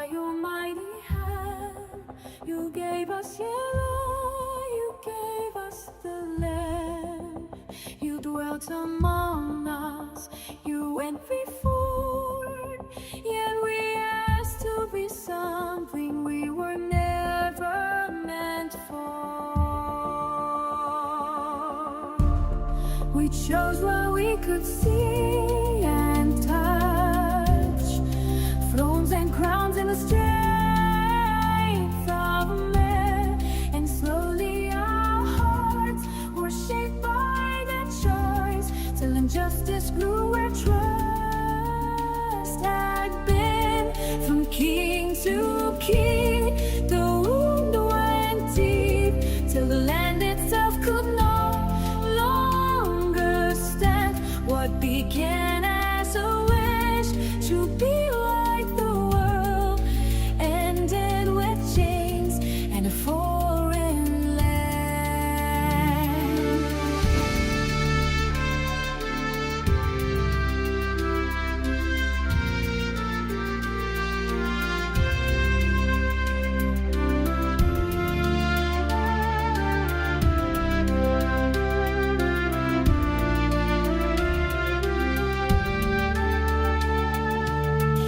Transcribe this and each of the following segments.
by your mighty hand. You gave us yellow, you gave us the land. You dwelt among us, you went before, yet we asked to be something we were never meant for. We chose what we could see and touch, thrones and crowns in the strength of a man, and slowly our hearts were shaped by that choice, till injustice grew where trust had been. From king to king, the wound went deep, till the land itself could no longer stand. What began as a wish to be like the world ended with chains and a foreign land.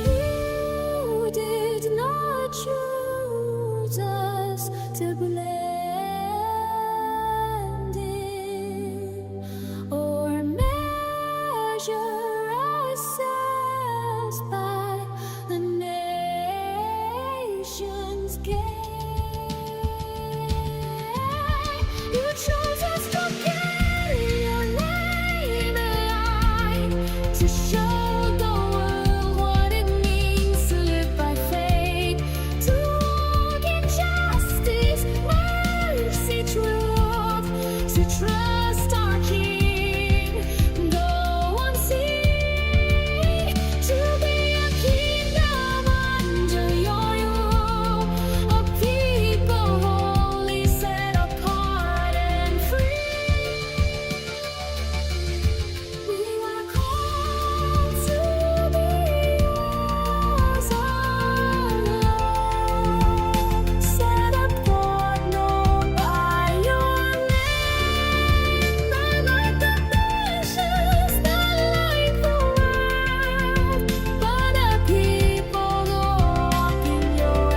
You did not choose us to blend in or measure ourselves by the nation's gain. You chose us to carry your name alive, to show the world what it means to live by faith, to walk in justice, mercy, truth, to trust our King, though unseen, to be a kingdom under your rule, a people holy, set apart and free. We are called to be yours alone, set apart, known by your name, not like the nations, not like the world, but a people who walk in your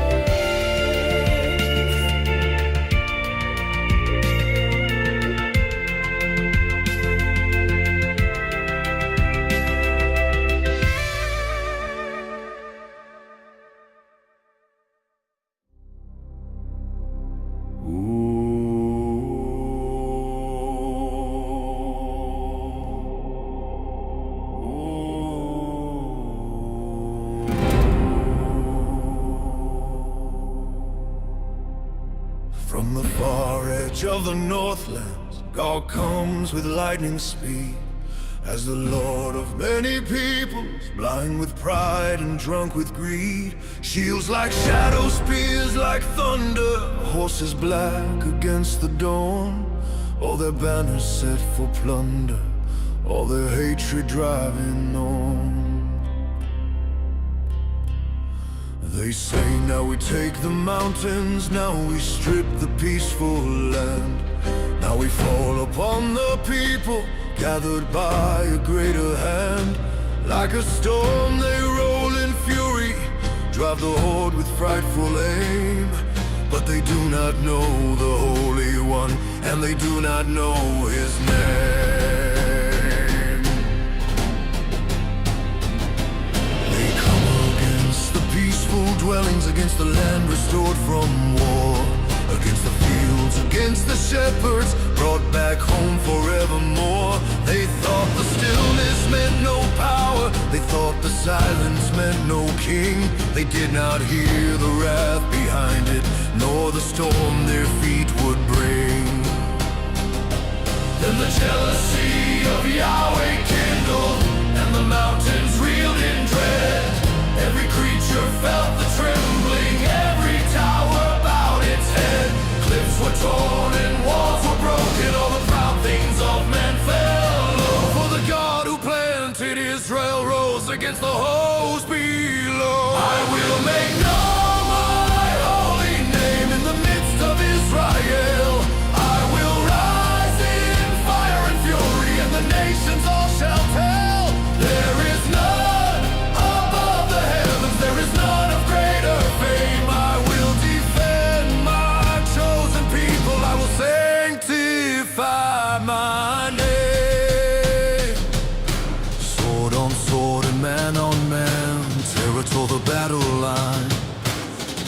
From the far edge of the Northlands, God comes with lightning speed. As the Lord of many peoples, blind with pride and drunk with greed. Shields like shadows, spears like thunder, horses black against the dawn. All their banners set for plunder, all their hatred driving on. They say now we take the mountains, now we strip the peaceful land. Now we fall upon the people, gathered by a greater hand. Like a storm they roll in fury, drive the horde with frightful aim. But they do not know the Holy One, and they do not know His name. They come against the peaceful dwellings, against the land restored from war, against the fields, against the shepherds, brought back home forevermore. They thought the stillness meant no power, they thought the silence meant no king. They did not hear the wrath behind it, nor the storm their feet would bring. Then the jealousy of Yahweh kindled, and the mountains reeled in dread. Every creature felt the trembling, every tower bowed its head. Cliffs were torn and walls were broken, all the proud things of men fell low. For the God who planted Israel rose against the host below. I will make known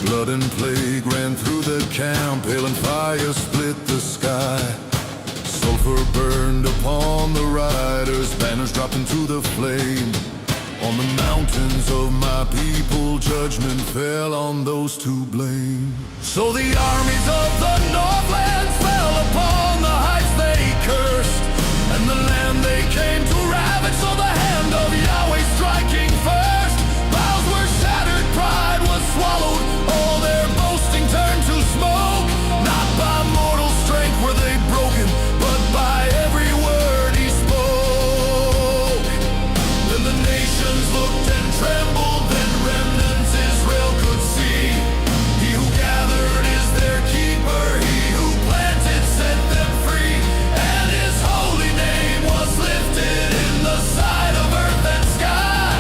Flood and plague ran through the camp, hail and fire split the sky. Sulfur burned upon the riders, banners dropped into the flame. On the mountains of my people, judgment fell on those to blame. So the armies of the Northlands fell upon the heights they cursed, and the land they came to ravage, saw the hand of Yahweh striking first. Vows were shattered, pride was swallowed, all their boasting turned to smoke. Not by mortal strength were they broken, but by every word he spoke. Then the nations looked and trembled, then remnants Israel could see. He who gathered is their keeper, he who planted set them free, and his holy name was lifted in the sight of earth and sky.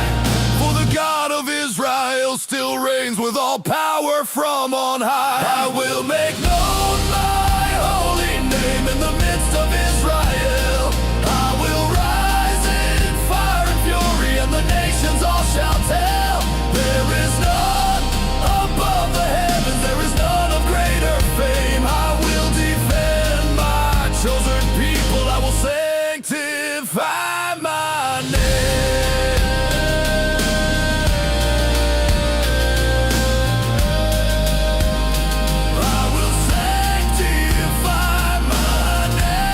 For the God of Israel still reigns with all power from on high. I will make known my holy name in the midst of Israel. I will rise in fire and fury, and the nations all shall tell. There is none above the heavens, there is none of greater fame. I will defend my chosen people, I will sanctify my name. I will sanctify my name.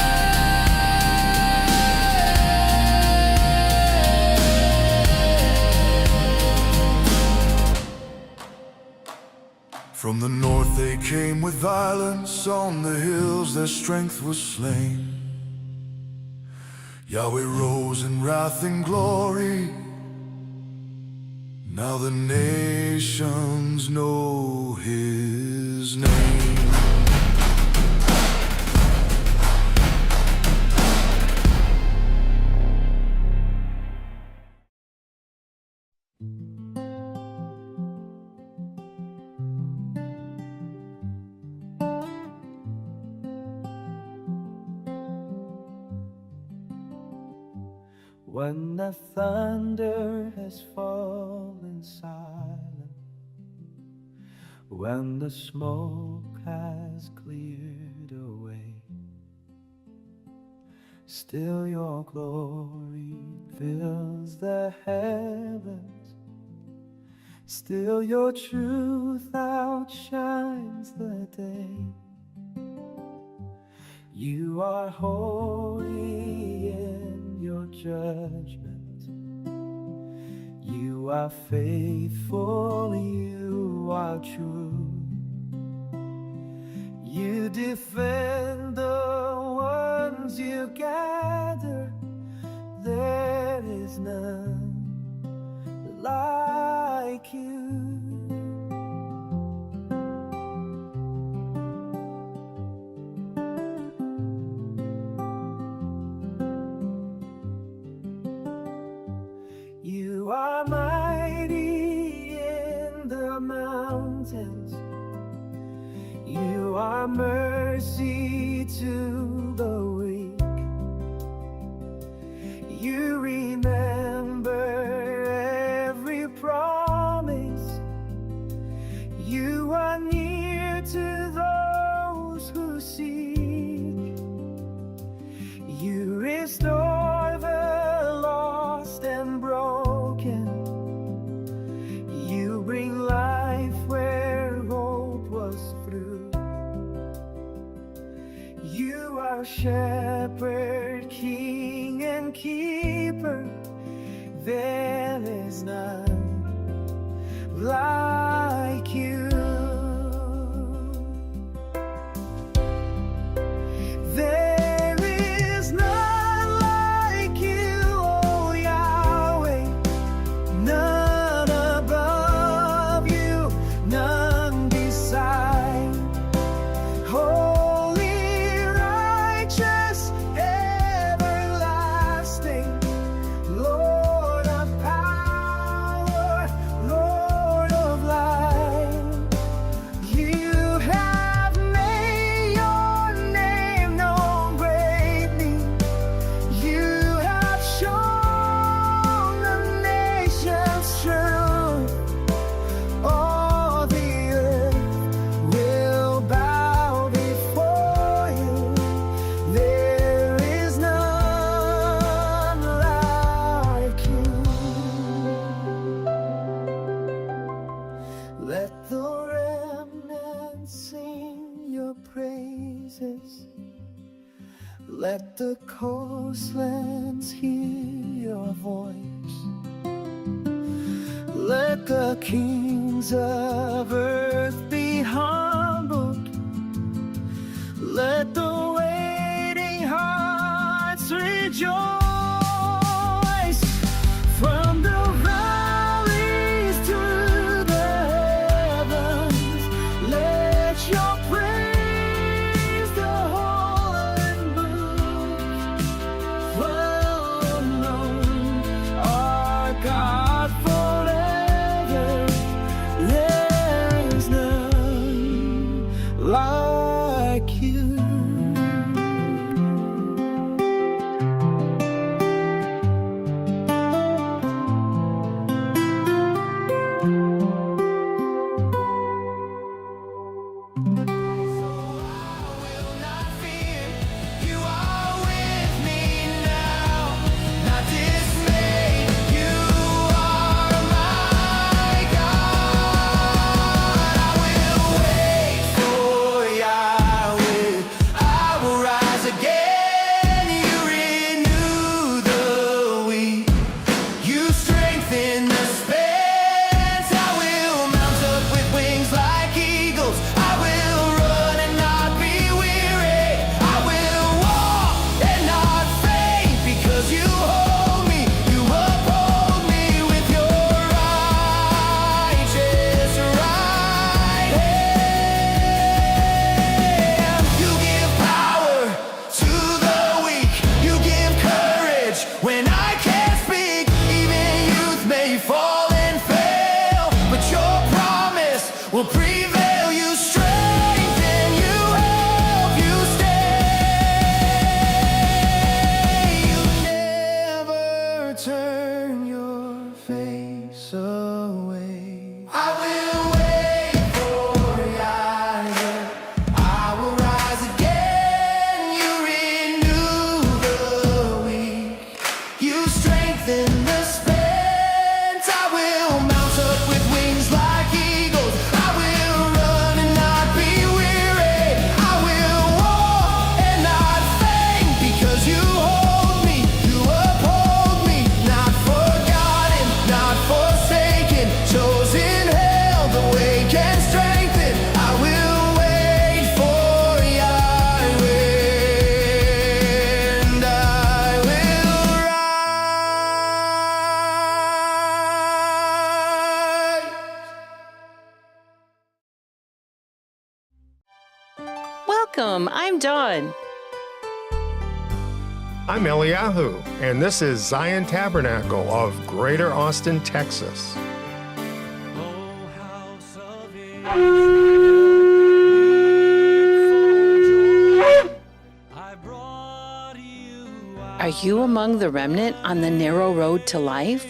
From the north they came with violence, on the hills their strength was slain. Yahweh rose in wrath and glory, now the nations know his name. When the thunder has fallen silent, when the smoke has cleared away, still your glory fills the heavens, still your truth outshines the day. You are holy in your judgment, you are faithful, you are true. You defend the ones you gather, there is none like you. You are mighty in the mountains, you are mercy to the weak. You remember every promise, you are near to those who seek. You restore the lost and broken, you bring life where hope was through. You are shepherd, king and keeper, there is none like you. There is none like you, oh Yahweh, none above you, none beside. Holy, righteous, everlasting, Lord of power, Lord of light. Let the coastlands hear your voice. Let the kings of earth be humbled. Let the waiting hearts rejoice. From the valleys to the heavens, let your praise the whole earth move. Well known, our God forever. There's none like you. When I can't speak, even youth may fall and fail, but your promise will prevail. You strengthen, you help, you stay. You never turn your face away. I will wait for Yahweh. I will rise again. You renew the weak. You strengthen the spent. I will mount up with wings like eagles. I will run and not be weary. I will walk and not faint, because you hold me, you uphold me. Not forgotten, not forsaken, chosen, held, awake and strengthened. I will wait for Yahweh, and I will rise. Welcome, I'm Dawn. I'm Eliyahu, and this is Zion Tabernacle of Greater Austin, Texas. Are you among the remnant on the narrow road to life?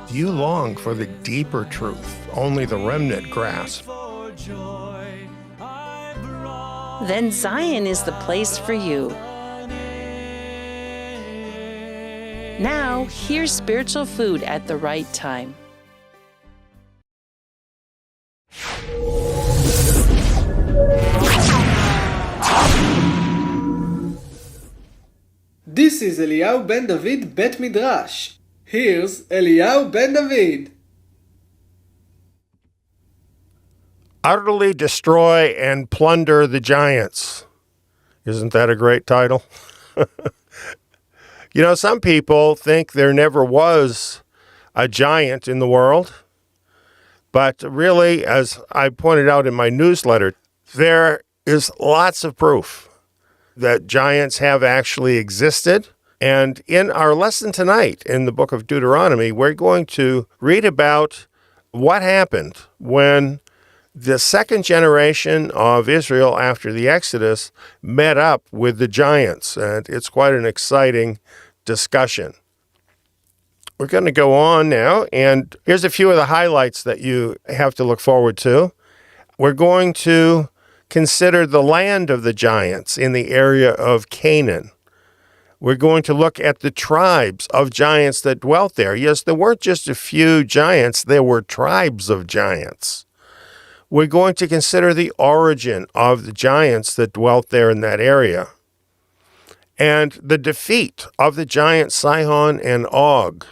Do you long for the deeper truth only the remnant grasp? Then Zion is the place for you. Now, here's spiritual food at the right time. This is Eliyahu ben David Bet Midrash. Here's Eliyahu ben David. Utterly destroy and plunder the giants. Isn't that a great title? You know, some people think there never was a giant in the world. But really, as I pointed out in my newsletter, there is lots of proof that giants have actually existed. And in our lesson tonight in the book of Deuteronomy, we're going to read about what happened when the second generation of Israel after the Exodus met up with the giants. And it's quite an exciting discussion. We're going to go on now, and here's a few of the highlights that you have to look forward to. We're going to consider the land of the giants in the area of Canaan. We're going to look at the tribes of giants that dwelt there. Yes, there weren't just a few giants, there were tribes of giants. We're going to consider the origin of the giants that dwelt there in that area, and the defeat of the giants Sihon and Og.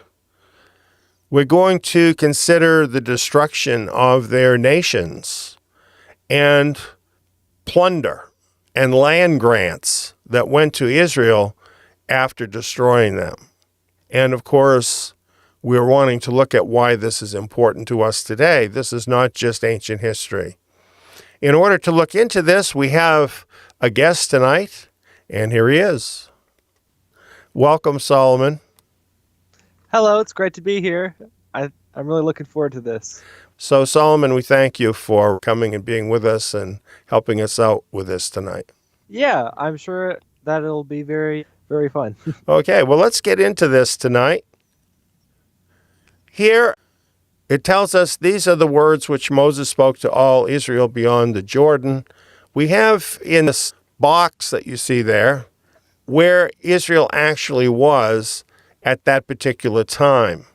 We're going to consider the destruction of their nations and plunder and land grants that went to Israel after destroying them. And of course, we're wanting to look at why this is important to us today. This is not just ancient history. In order to look into this, we have a guest tonight, and here he is. Welcome, Solomon. Hello, it's great to be here. I'm really looking forward to this. So, Solomon, we thank you for coming and being with us and helping us out with this tonight. Yeah, I'm sure that it'll be very, very fun. Okay, well, let's get into this tonight. Here, it tells us these are the words which Moses spoke to all Israel beyond the Jordan. We have in this box that you see there where Israel actually was at that particular time.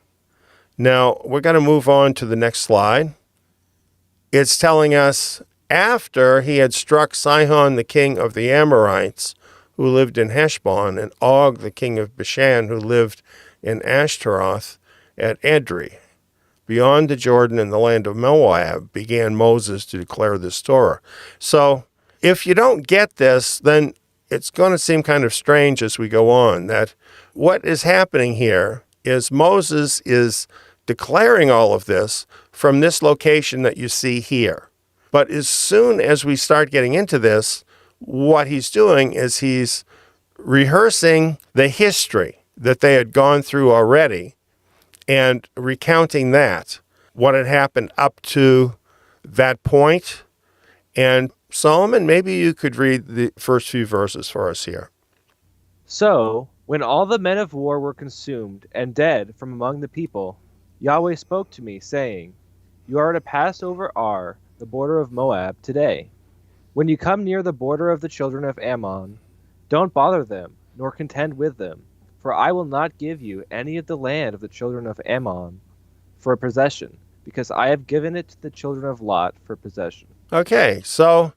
Now, we're going to move on to the next slide. It's telling us after he had struck Sihon, the king of the Amorites, who lived in Heshbon, and Og, the king of Bashan, who lived in Ashtaroth at Edrei, beyond the Jordan in the land of Moab, began Moses to declare this Torah. So, if you don't get this, then it's going to seem kind of strange as we go on, that what is happening here is Moses is declaring all of this from this location that you see here. But as soon as we start getting into this, what he's doing is he's rehearsing the history that they had gone through already and recounting that, what had happened up to that point. And Solomon, maybe you could read the first few verses for us here. So, when all the men of war were consumed and dead from among the people, Yahweh spoke to me, saying, You are to pass over Ar, the border of Moab, today. When you come near the border of the children of Ammon, don't bother them, nor contend with them, for I will not give you any of the land of the children of Ammon for a possession, because I have given it to the children of Lot for possession. Okay, so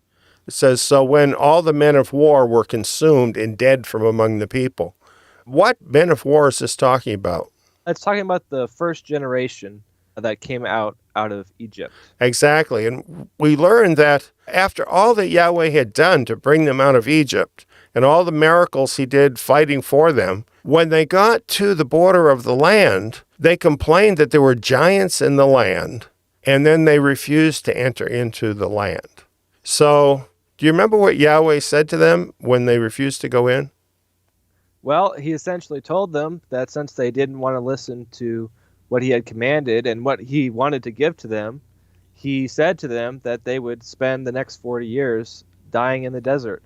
it says, so when all the men of war were consumed and dead from among the people. What men of war is this talking about? It's talking about the first generation that came out of Egypt. Exactly. And we learned that after all that Yahweh had done to bring them out of Egypt and all the miracles he did fighting for them, when they got to the border of the land, they complained that there were giants in the land, and then they refused to enter into the land. So, do you remember what Yahweh said to them when they refused to go in? Well, he essentially told them that since they didn't want to listen to what he had commanded and what he wanted to give to them, he said to them that they would spend the next 40 years dying in the desert.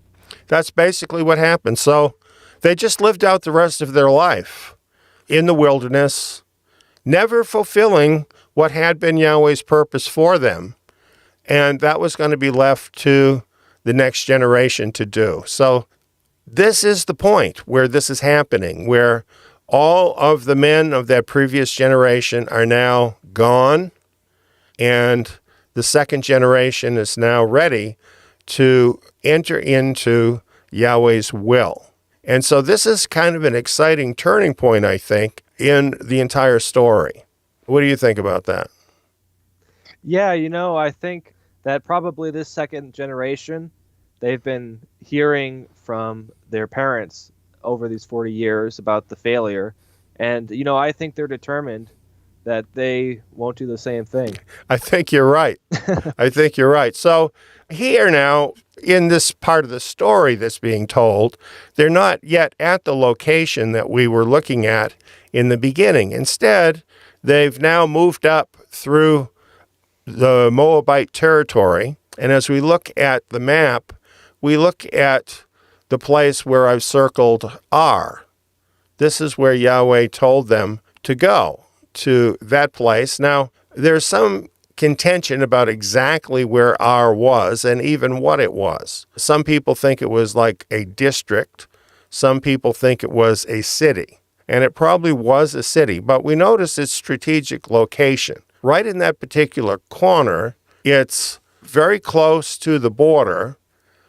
That's basically what happened. So they just lived out the rest of their life in the wilderness, never fulfilling what had been Yahweh's purpose for them. And that was going to be left to the next generation to do. So this is the point where this is happening, where all of the men of that previous generation are now gone, and the second generation is now ready to enter into Yahweh's will. And so this is kind of an exciting turning point, I think, in the entire story. What do you think about that? Yeah, I think that probably this second generation, they've been hearing from their parents over these 40 years about the failure. And, I think they're determined that they won't do the same thing. I think you're right. I think you're right. So here now, in this part of the story that's being told, they're not yet at the location that we were looking at in the beginning. Instead, they've now moved up through the Moabite territory. And as we look at the map, we look at the place where I've circled Ar. This is where Yahweh told them to go, to that place. Now, there's some contention about exactly where Ar was and even what it was. Some people think it was like a district. Some people think it was a city. And it probably was a city, but we notice its strategic location. Right in that particular corner, it's very close to the border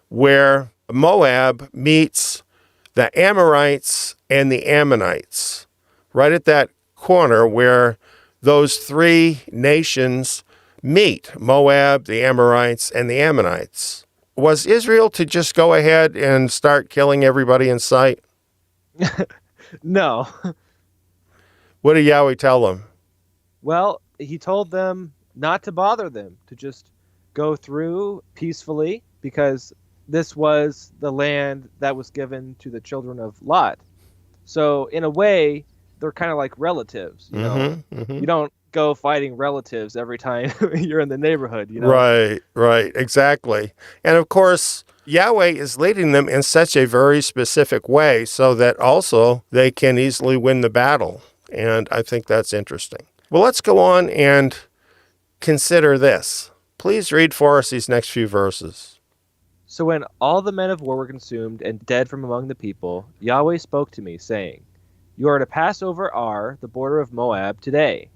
where Moab meets the Amorites and the Ammonites, right at that corner where those three nations meet, Moab, the Amorites, and the Ammonites. Was Israel to just go ahead and start killing everybody in sight? No. What did Yahweh tell them? Well, he told them not to bother them, to just go through peacefully, because this was the land that was given to the children of Lot. So in a way, they're kind of like relatives. You know, you don't go fighting relatives every time you're in the neighborhood. You know, Right, exactly. And of course, Yahweh is leading them in such a very specific way so that also they can easily win the battle. And I think that's interesting. Well, let's go on and consider this. Please read for us these next few verses. So when all the men of war were consumed and dead from among the people, Yahweh spoke to me, saying, You are to pass over Ar, the border of Moab, today.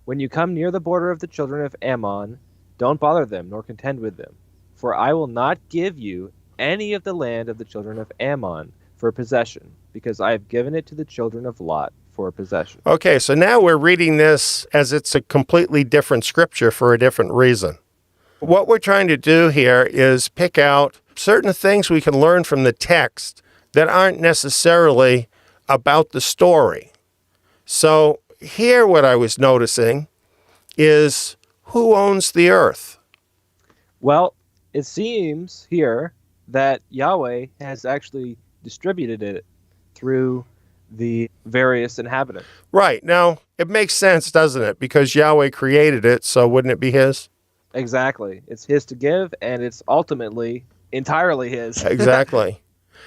When you come near the border of the children of Ammon, don't bother them, nor contend with them. For I will not give you any of the land of the children of Ammon for possession, because I have given it to the children of Lot for possession. Okay, so now we're reading this as it's a completely different scripture for a different reason. What we're trying to do here is pick out certain things we can learn from the text that aren't necessarily about the story. So here what I was noticing is who owns the earth? Well, it seems here that Yahweh has actually distributed it through the various inhabitants. Right. Now, it makes sense, doesn't it? Because Yahweh created it, so wouldn't it be his? Exactly. It's his to give, and it's ultimately entirely his. Exactly.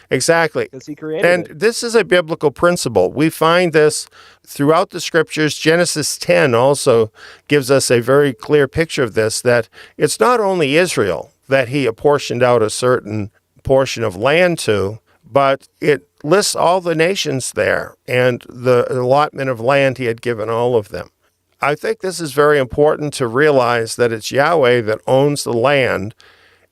Because he created And it. this is a biblical principle. We find this throughout the scriptures. Genesis 10 also gives us a very clear picture of this, that it's not only Israel that he apportioned out a certain portion of land to, but it lists all the nations there and the allotment of land he had given all of them. I think this is very important to realize that it's Yahweh that owns the land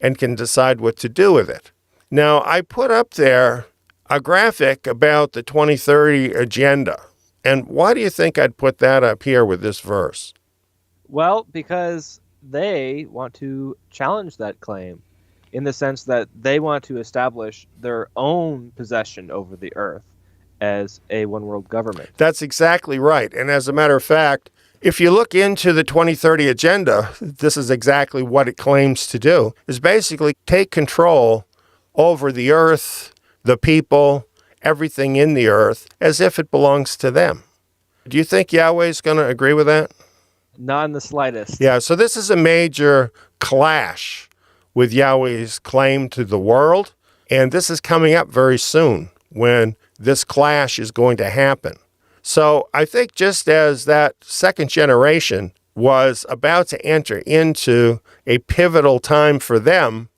and can decide what to do with it. Now, I put up there a graphic about the 2030 agenda. And why do you think I'd put that up here with this verse? Well, because they want to challenge that claim in the sense that they want to establish their own possession over the earth as a one-world government. That's exactly right. And as a matter of fact, if you look into the 2030 agenda, this is exactly what it claims to do, is basically take control over the earth, the people, everything in the earth, as if it belongs to them. Do you think Yahweh's going to agree with that? Not in the slightest. Yeah, so this is a major clash with Yahweh's claim to the world, and this is coming up very soon when this clash is going to happen. So I think just as that second generation was about to enter into a pivotal time for them,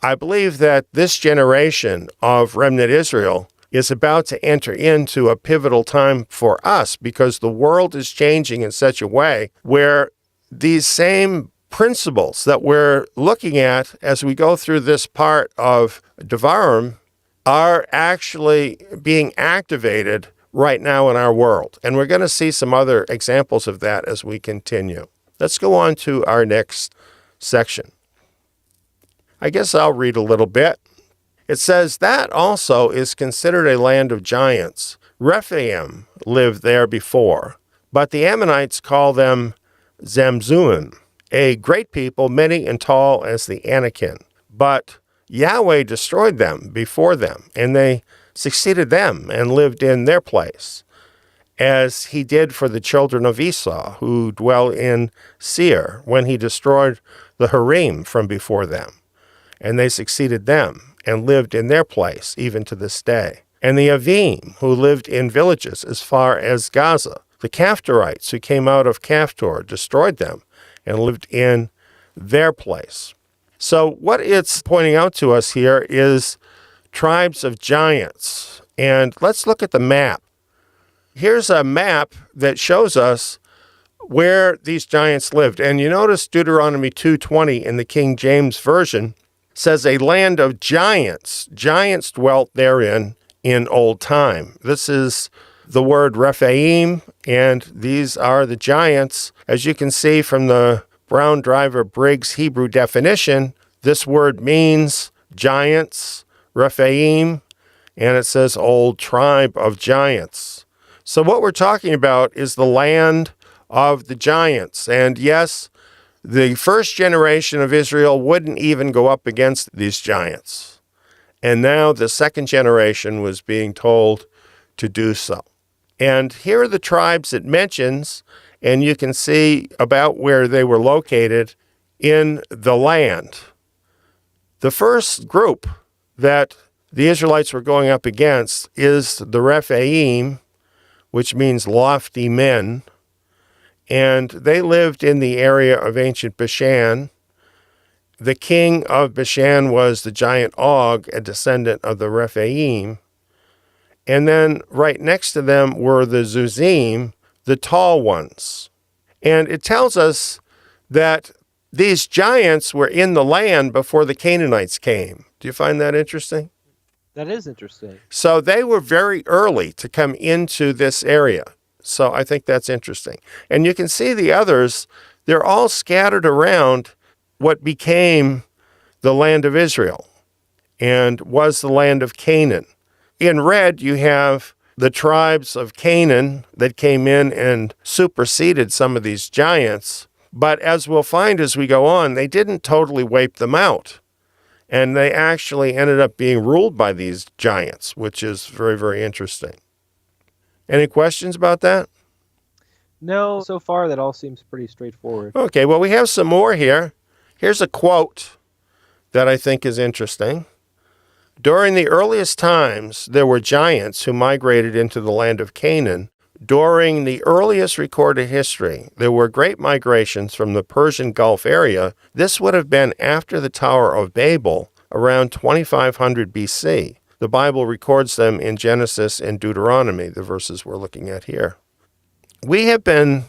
I believe that this generation of remnant Israel is about to enter into a pivotal time for us, because the world is changing in such a way where these same principles that we're looking at as we go through this part of Devarim are actually being activated right now in our world. And we're going to see some other examples of that as we continue. Let's go on to our next section. I guess I'll read a little bit. It says, that also is considered a land of giants. Rephaim lived there before, but the Ammonites call them Zamzuim, a great people, many and tall as the Anakim. But Yahweh destroyed them before them, and they succeeded them and lived in their place, as he did for the children of Esau, who dwell in Seir, when he destroyed the Harim from before them. And they succeeded them and lived in their place, even to this day. And the Avim, who lived in villages as far as Gaza, the Caphtorites, who came out of Caphtor, destroyed them and lived in their place. So what it's pointing out to us here is tribes of giants. And let's look at the map. Here's a map that shows us where these giants lived. And you notice Deuteronomy 2:20 in the King James Version says a land of giants. Giants dwelt therein in old time. This is the word Rephaim, and these are the giants. As you can see from the Brown Driver Briggs Hebrew definition, this word means giants, Rephaim, and it says old tribe of giants. So what we're talking about is the land of the giants. And yes, the first generation of Israel wouldn't even go up against these giants. And now the second generation was being told to do so. And here are the tribes it mentions, and you can see about where they were located in the land. The first group that the Israelites were going up against is the Rephaim, which means lofty men, and they lived in the area of ancient Bashan. The king of Bashan was the giant Og, a descendant of the Rephaim. And then right next to them were the Zuzim, the tall ones. And it tells us that these giants were in the land before the Canaanites came. Do you find that interesting? That is interesting. So they were very early to come into this area. So I think that's interesting. And you can see the others, they're all scattered around what became the land of Israel and was the land of Canaan. In red, you have the tribes of Canaan that came in and superseded some of these giants. But as we'll find as we go on, they didn't totally wipe them out. And they actually ended up being ruled by these giants, which is very, very interesting. Any questions about that? No, so far that all seems pretty straightforward. Okay, well, we have some more here. Here's a quote that I think is interesting. During the earliest times, there were giants who migrated into the land of Canaan. During the earliest recorded history, there were great migrations from the Persian Gulf area. This would have been after the Tower of Babel, around 2500 BC. The Bible records them in Genesis and Deuteronomy, the verses we're looking at here. We have been,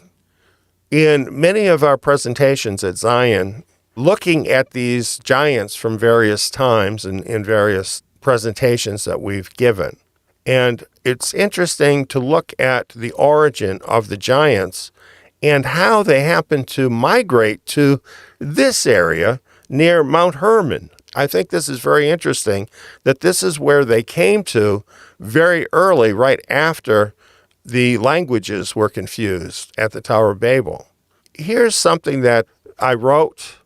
in many of our presentations at Zion, looking at these giants from various times and in various presentations that we've given. And it's interesting to look at the origin of the giants and how they happen to migrate to this area near Mount Hermon. I think this is very interesting that this is where they came to very early, right after the languages were confused at the Tower of Babel. Here's something that I wrote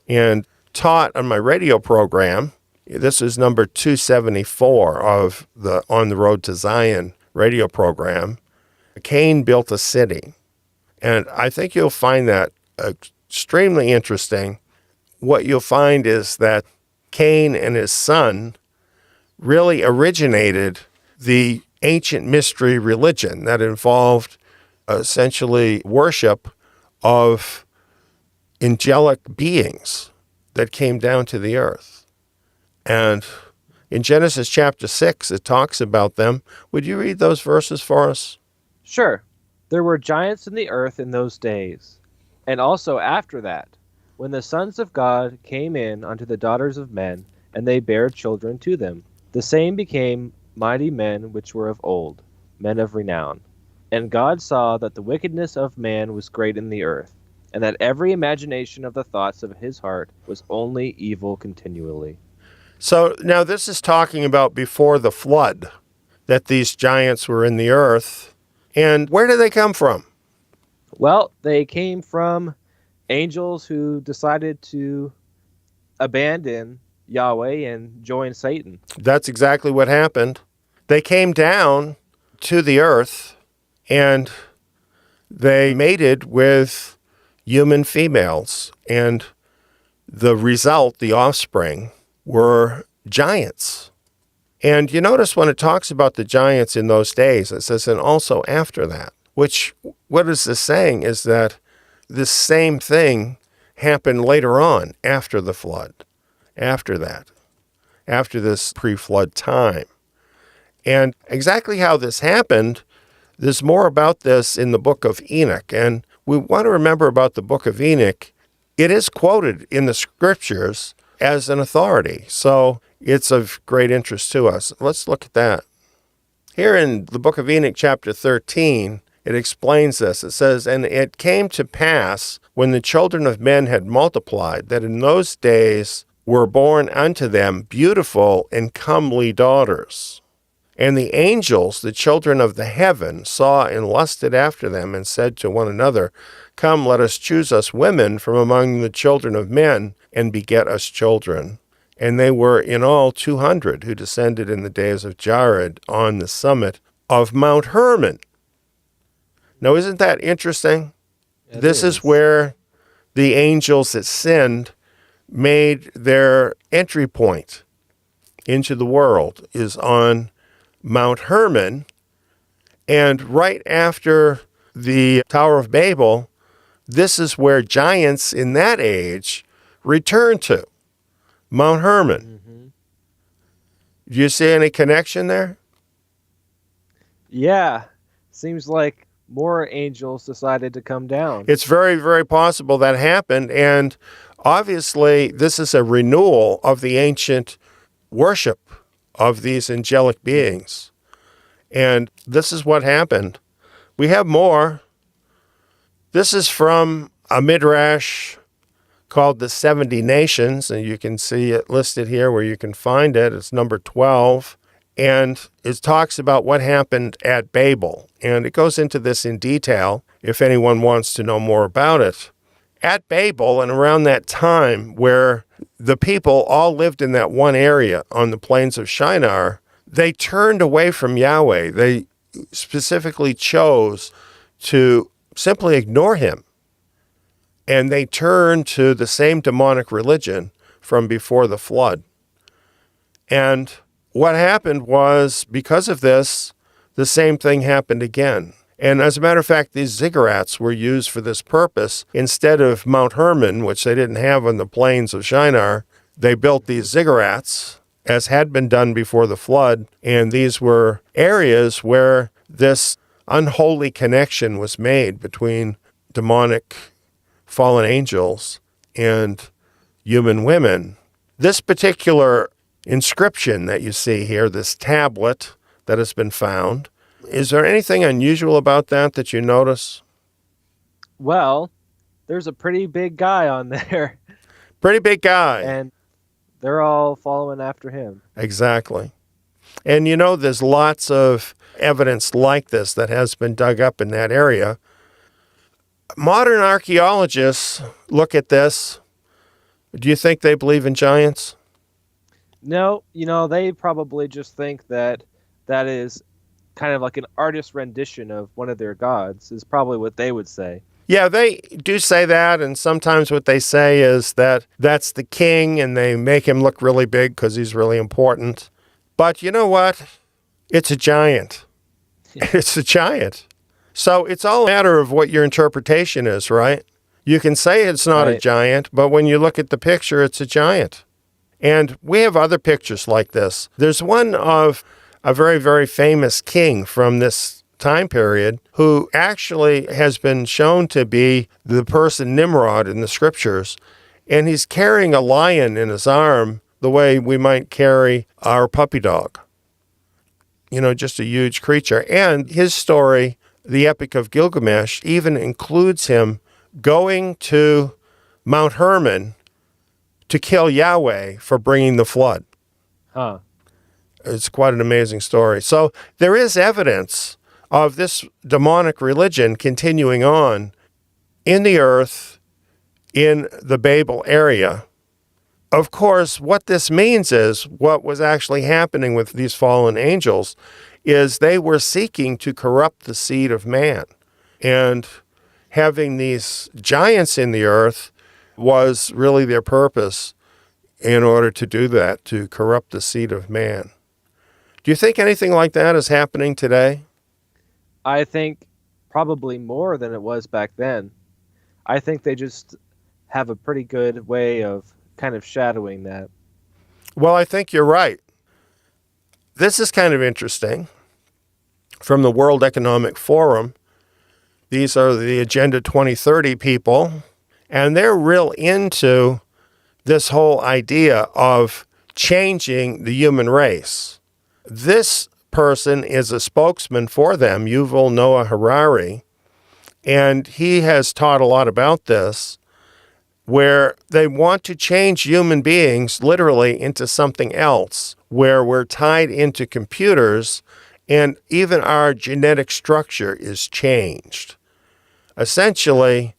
and taught on my radio program. This is number 274 of the On the Road to Zion radio program. Cain built a city. And I think you'll find that extremely interesting. What you'll find is that Cain and his son really originated the ancient mystery religion that involved essentially worship of angelic beings that came down to the earth. And in Genesis chapter 6, it talks about them. Would you read those verses for us? Sure. There were giants in the earth in those days, and also after that, when the sons of God came in unto the daughters of men, and they bare children to them. The same became mighty men which were of old, men of renown. And God saw that the wickedness of man was great in the earth, and that every imagination of the thoughts of his heart was only evil continually. So now this is talking about before the flood, that these giants were in the earth. And where did they come from? Well, they came from angels who decided to abandon Yahweh and join Satan. That's exactly what happened. They came down to the earth and they mated with human females. And the result, the offspring, were giants. And you notice when it talks about the giants in those days, it says, and also after that, which what is this saying is that this same thing happened later on after the flood, after that, after this pre-flood time. And exactly how this happened, there's more about this in the book of Enoch. And we want to remember about the book of Enoch. It is quoted in the scriptures as an authority, so it's of great interest to us. Let's look at that. Here in the book of Enoch, chapter 13, it explains this. It says, "And it came to pass, when the children of men had multiplied, that in those days were born unto them beautiful and comely daughters. And the angels, the children of the heaven, saw and lusted after them, and said to one another, Come, let us choose us women from among the children of men, and beget us children. And they were in all 200 who descended in the days of Jared on the summit of Mount Hermon." Now, isn't that interesting? This is where the angels that sinned made their entry point into the world, is on Mount Hermon. And right after the Tower of Babel, this is where giants in that age returned to, Mount Hermon. Mm-hmm. Do you see any connection there? Yeah. Seems like more angels decided to come down. It's very, very possible that happened. And obviously, this is a renewal of the ancient worship of these angelic beings. And this is what happened. We have more. This is from a midrash called the 70 Nations, and you can see it listed here where you can find it. It's number 12, and it talks about what happened at Babel, and it goes into this in detail if anyone wants to know more about it. At Babel, and around that time where the people all lived in that one area on the plains of Shinar, they turned away from Yahweh. They specifically chose to simply ignore him. And they turned to the same demonic religion from before the flood. And what happened was, because of this, the same thing happened again. And as a matter of fact, these ziggurats were used for this purpose. Instead of Mount Hermon, which they didn't have on the plains of Shinar, they built these ziggurats, as had been done before the flood. And these were areas where this unholy connection was made between demonic fallen angels and human women. This particular inscription that you see here, this tablet that has been found, is there anything unusual about that you notice? Well, there's a pretty big guy on there. Pretty big guy. And they're all following after him. Exactly. And there's lots of evidence like this that has been dug up in that area. Modern archaeologists look at this. Do you think they believe in giants? No, they probably just think that is kind of like an artist rendition of one of their gods, is probably what they would say. Yeah, they do say that, and sometimes what they say is that that's the king, and they make him look really big because he's really important. But you know what? It's a giant. It's a giant. So it's all a matter of what your interpretation is, right? You can say it's not a giant, but when you look at the picture, it's a giant. And we have other pictures like this. There's one of a very, very famous king from this time period who actually has been shown to be the person Nimrod in the scriptures. And he's carrying a lion in his arm the way we might carry our puppy dog. Just a huge creature. And his story, the Epic of Gilgamesh, even includes him going to Mount Hermon to kill Yahweh for bringing the flood. Huh. It's quite an amazing story. So there is evidence of this demonic religion continuing on in the earth, in the Babel area. Of course, what this means is what was actually happening with these fallen angels is they were seeking to corrupt the seed of man. And having these giants in the earth was really their purpose in order to do that, to corrupt the seed of man. Do you think anything like that is happening today? I think probably more than it was back then. I think they just have a pretty good way of kind of shadowing that. Well, I think you're right. This is kind of interesting. From the World Economic Forum, These are the Agenda 2030 people, and they're real into this whole idea of changing the human race. This person is a spokesman for them, Yuval Noah Harari, and he has taught a lot about this, where they want to change human beings literally into something else, where we're tied into computers and even our genetic structure is changed. Essentially,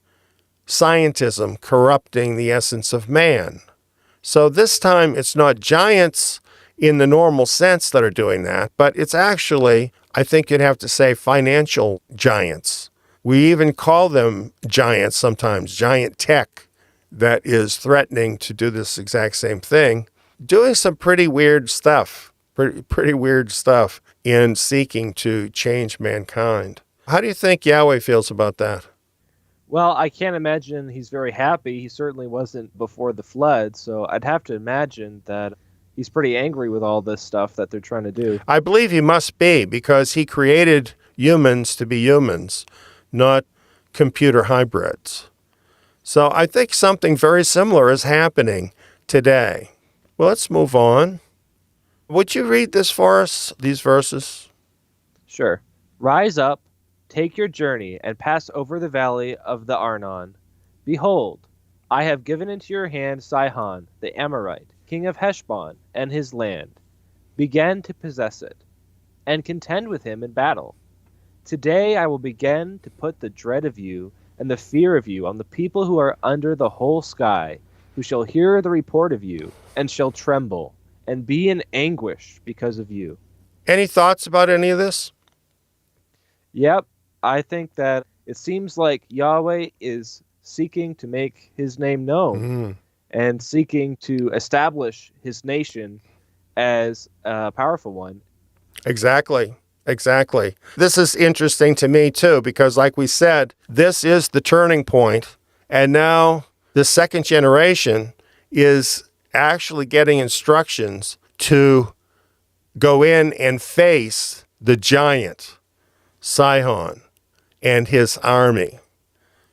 scientism corrupting the essence of man. So this time it's not giants in the normal sense that are doing that, but it's actually, I think you'd have to say, financial giants. We even call them giants sometimes, giant tech, that is threatening to do this exact same thing, doing some pretty weird stuff, pretty weird stuff in seeking to change mankind. How do you think Yahweh feels about that? Well, I can't imagine he's very happy. He certainly wasn't before the flood, so I'd have to imagine that he's pretty angry with all this stuff that they're trying to do. I believe he must be, because he created humans to be humans, not computer hybrids. So I think something very similar is happening today. Well, let's move on. Would you read this for us, these verses? Sure. Rise up, take your journey, and pass over the valley of the Arnon. Behold, I have given into your hand Sihon, the Amorite, king of Heshbon, and his land. Begin to possess it, and contend with him in battle. Today I will begin to put the dread of you and the fear of you on the people who are under the whole sky, who shall hear the report of you, and shall tremble, and be in anguish because of you. Any thoughts about any of this? Yep, I think that it seems like Yahweh is seeking to make his name known and seeking to establish his nation as a powerful one. Exactly. This is interesting to me too, because like we said, this is the turning point, and now the second generation is actually getting instructions to go in and face the giant, Sihon, and his army,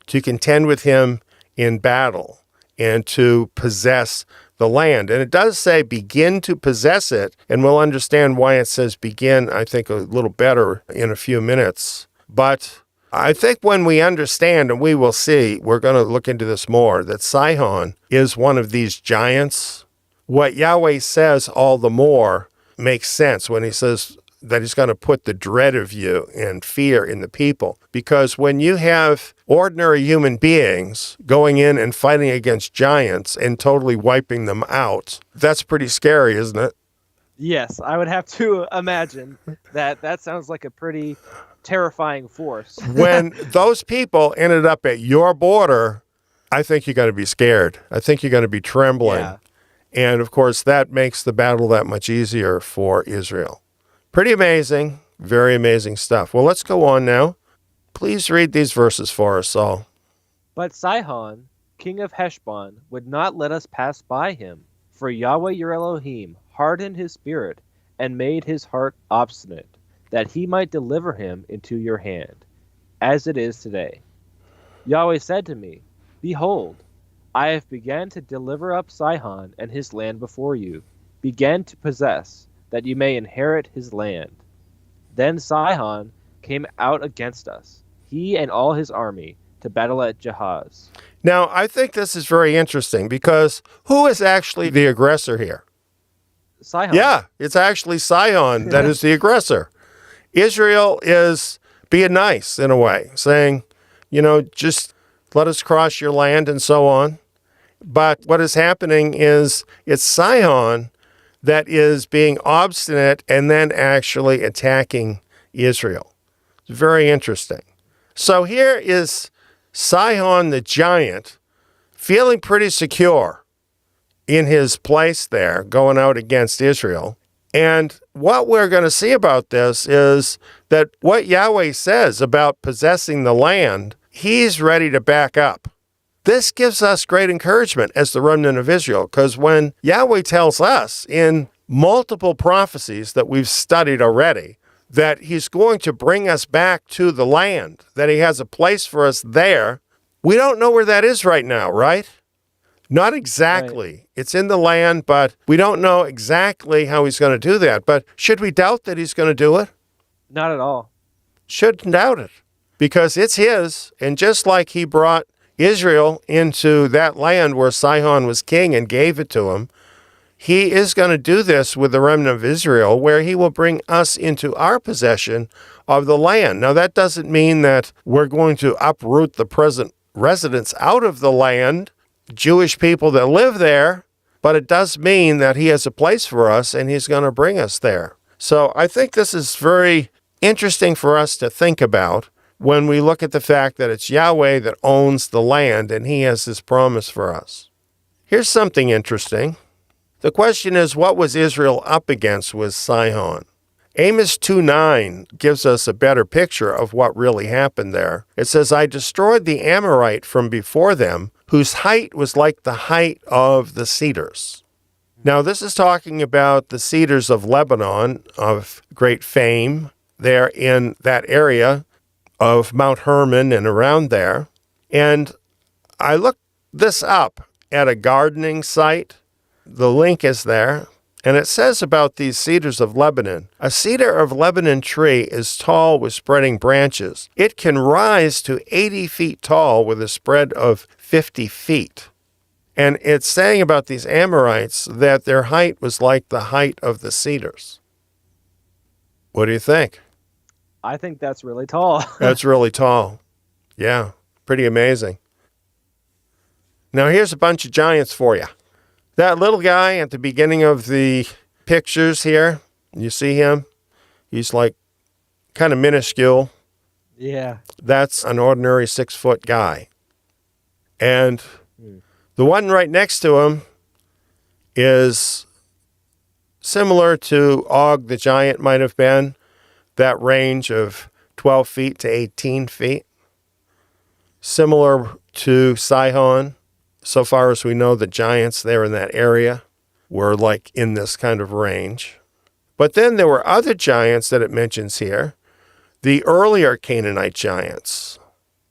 to contend with him in battle and to possess the land. And it does say begin to possess it, and we'll understand why it says begin, I think, a little better in a few minutes. But I think when we understand, and we will see, we're going to look into this more, that Sihon is one of these giants. What Yahweh says all the more makes sense when he says that he's going to put the dread of you and fear in the people. Because when you have ordinary human beings going in and fighting against giants and totally wiping them out, that's pretty scary, isn't it? Yes, I would have to imagine that. That sounds like a pretty terrifying force. When those people ended up at your border, I think you got to be scared. I think you're going to be trembling. Yeah. And of course, that makes the battle that much easier for Israel. Pretty amazing, very amazing stuff. Well, let's go on now. Please read these verses for us all. But Sihon, king of Heshbon, would not let us pass by him, for Yahweh your Elohim hardened his spirit and made his heart obstinate, that he might deliver him into your hand, as it is today. Yahweh said to me, Behold, I have begun to deliver up Sihon and his land before you. Begin to possess, that you may inherit his land. Then Sihon came out against us, he and all his army, to battle at Jahaz. Now, I think this is very interesting, because who is actually the aggressor here? Sihon. Yeah, it's actually Sihon that is the aggressor. Israel is being nice in a way, saying, just let us cross your land and so on. But what is happening is it's Sihon that is being obstinate and then actually attacking Israel. It's very interesting. So here is Sihon the giant feeling pretty secure in his place there, going out against Israel. And what we're going to see about this is that what Yahweh says about possessing the land, he's ready to back up. This gives us great encouragement as the remnant of Israel, because when Yahweh tells us in multiple prophecies that we've studied already that he's going to bring us back to the land, that he has a place for us there. We don't know where that is right now, right? Not exactly. Right. It's in the land, but we don't know exactly how he's going to do that. But should we doubt that he's going to do it? Not at all. Shouldn't doubt it, because it's his. And just like he brought Israel into that land where Sihon was king and gave it to him, he is going to do this with the remnant of Israel, where he will bring us into our possession of the land. Now, that doesn't mean that we're going to uproot the present residents out of the land, Jewish people that live there, but it does mean that he has a place for us and he's going to bring us there. So I think this is very interesting for us to think about when we look at the fact that it's Yahweh that owns the land and he has his promise for us. Here's something interesting. The question is, what was Israel up against with Sihon? Amos 2:9 gives us a better picture of what really happened there. It says, I destroyed the Amorite from before them, whose height was like the height of the cedars. Now, this is talking about the cedars of Lebanon, of great fame, there in that area of Mount Hermon and around there. And I looked this up at a gardening site. The link is there, and it says about these cedars of Lebanon. A cedar of Lebanon tree is tall with spreading branches. It can rise to 80 feet tall with a spread of 50 feet. And it's saying about these Amorites that their height was like the height of the cedars. What do you think? I think that's really tall. That's really tall. Yeah, pretty amazing. Now here's a bunch of giants for you. That little guy at the beginning of the pictures here, you see him? He's like kind of minuscule. Yeah. That's an ordinary 6-foot guy. And the one right next to him is similar to Og the giant might have been, that range of 12 feet to 18 feet. Similar to Sihon. So far as we know, the giants there in that area were like in this kind of range. But then there were other giants that it mentions here, the earlier Canaanite giants.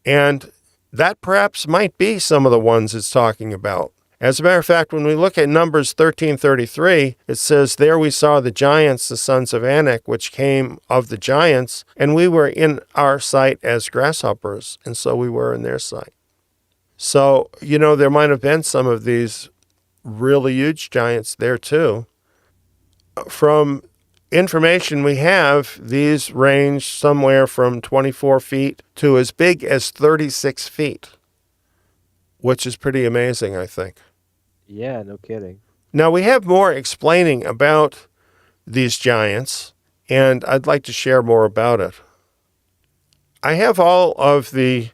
And that perhaps might be some of the ones it's talking about. As a matter of fact, when we look at Numbers 13:33, it says, there we saw the giants, the sons of Anak, which came of the giants, and we were in our sight as grasshoppers, and so we were in their sight. So, there might have been some of these really huge giants there too. From information we have, these range somewhere from 24 feet to as big as 36 feet, which is pretty amazing, I think. Yeah, no kidding. Now, we have more explaining about these giants, and I'd like to share more about it. I have all of the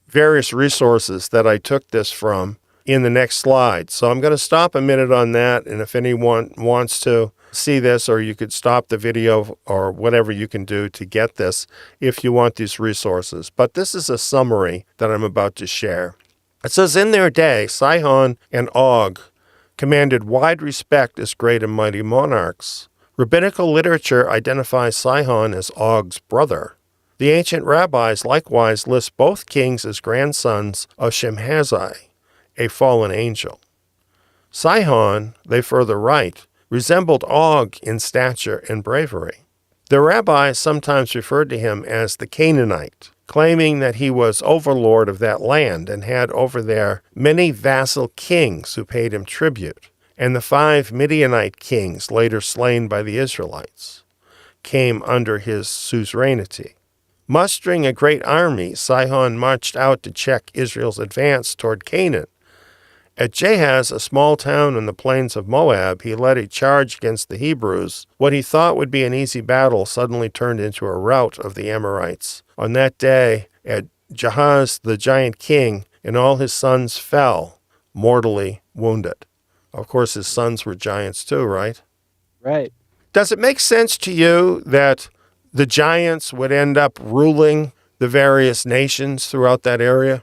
various resources that I took this from in the next slide. So I'm going to stop a minute on that, and if anyone wants to see this, or you could stop the video or whatever you can do to get this if you want these resources. But this is a summary that I'm about to share. It says, in their day, Sihon and Og commanded wide respect as great and mighty monarchs. Rabbinical literature identifies Sihon as Og's brother. The ancient rabbis likewise list both kings as grandsons of Shemhazi, a fallen angel. Sihon, they further write, resembled Og in stature and bravery. The rabbis sometimes referred to him as the Canaanite, claiming that he was overlord of that land and had over there many vassal kings who paid him tribute, and the 5 Midianite kings, later slain by the Israelites, came under his suzerainty. Mustering a great army, Sihon marched out to check Israel's advance toward Canaan. At Jahaz, a small town in the plains of Moab, he led a charge against the Hebrews. What he thought would be an easy battle suddenly turned into a rout of the Amorites. On that day, at Jahaz, the giant king and all his sons fell, mortally wounded. Of course, his sons were giants too, right? Right. Does it make sense to you that the giants would end up ruling the various nations throughout that area?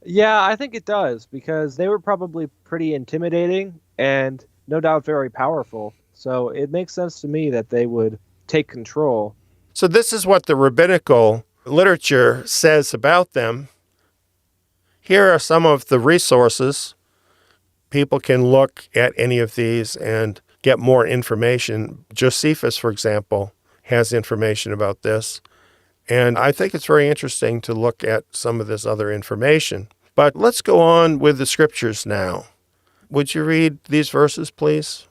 Yeah, I think it does, because they were probably pretty intimidating and no doubt very powerful. So it makes sense to me that they would take control So this is what the rabbinical literature says about them. Here are some of the resources. People can look at any of these and get more information. Josephus, for example, has information about this. And I think it's very interesting to look at some of this other information. But let's go on with the scriptures now. Would you read these verses, please?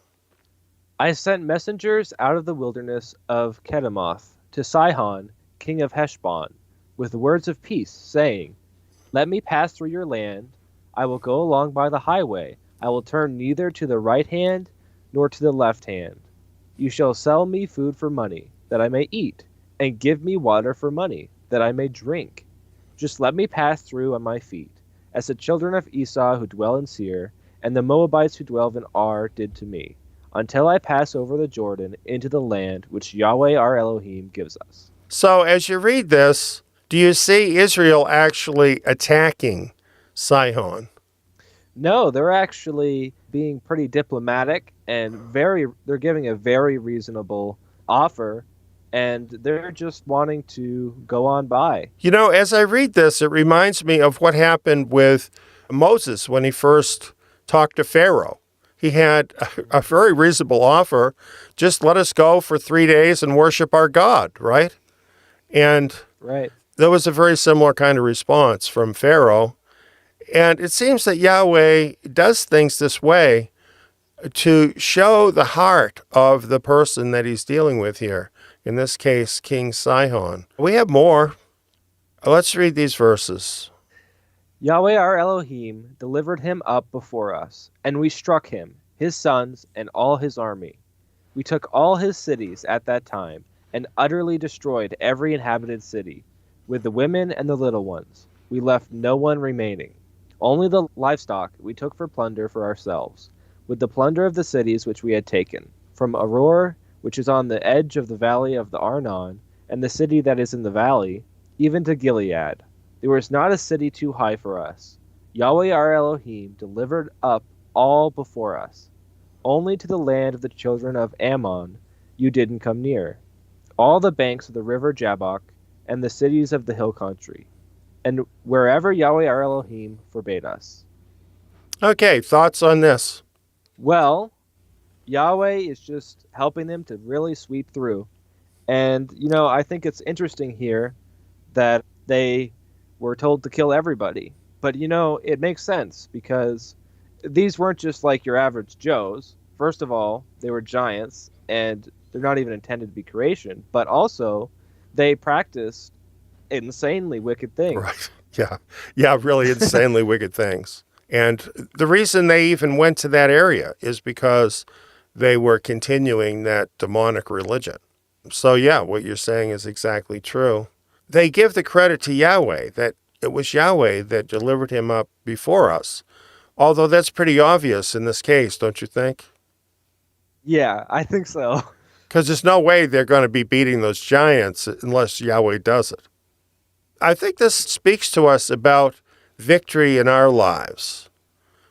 I sent messengers out of the wilderness of Kedemoth to Sihon, king of Heshbon, with words of peace, saying, Let me pass through your land. I will go along by the highway. I will turn neither to the right hand nor to the left hand. You shall sell me food for money, that I may eat, and give me water for money, that I may drink. Just let me pass through on my feet, as the children of Esau who dwell in Seir, and the Moabites who dwell in Ar did to me, until I pass over the Jordan into the land which Yahweh our Elohim gives us. So as you read this, do you see Israel actually attacking Sihon? No, they're actually being pretty diplomatic and they're giving a very reasonable offer, and they're just wanting to go on by. You know, as I read this, it reminds me of what happened with Moses when he first talked to Pharaoh. He had a very reasonable offer. Just let us go for 3 days and worship our God, right? And Right. there was a very similar kind of response from Pharaoh. And it seems that Yahweh does things this way to show the heart of the person that he's dealing with here. In this case, King Sihon. We have more. Let's read these verses. Yahweh our Elohim delivered him up before us, and we struck him, his sons, and all his army. We took all his cities at that time, and utterly destroyed every inhabited city, with the women and the little ones. We left no one remaining. Only the livestock we took for plunder for ourselves, with the plunder of the cities which we had taken, from Aroer, which is on the edge of the valley of the Arnon, and the city that is in the valley, even to Gilead. There was not a city too high for us. Yahweh our Elohim delivered up all before us. Only to the land of the children of Ammon you didn't come near. All the banks of the river Jabbok, and the cities of the hill country, and wherever Yahweh our Elohim forbade us. Okay, thoughts on this? Well, Yahweh is just helping them to really sweep through. And, I think it's interesting here that they were told to kill everybody. But, it makes sense because these weren't just like your average Joes. First of all, they were giants, and they're not even intended to be creation. But also, they practiced insanely wicked things. Right. Yeah, really insanely wicked things. And the reason they even went to that area is because they were continuing that demonic religion. So yeah, what you're saying is exactly true. They give the credit to Yahweh, that it was Yahweh that delivered him up before us. Although that's pretty obvious in this case, don't you think? Yeah, I think so. Because there's no way they're going to be beating those giants unless Yahweh does it. I think this speaks to us about victory in our lives.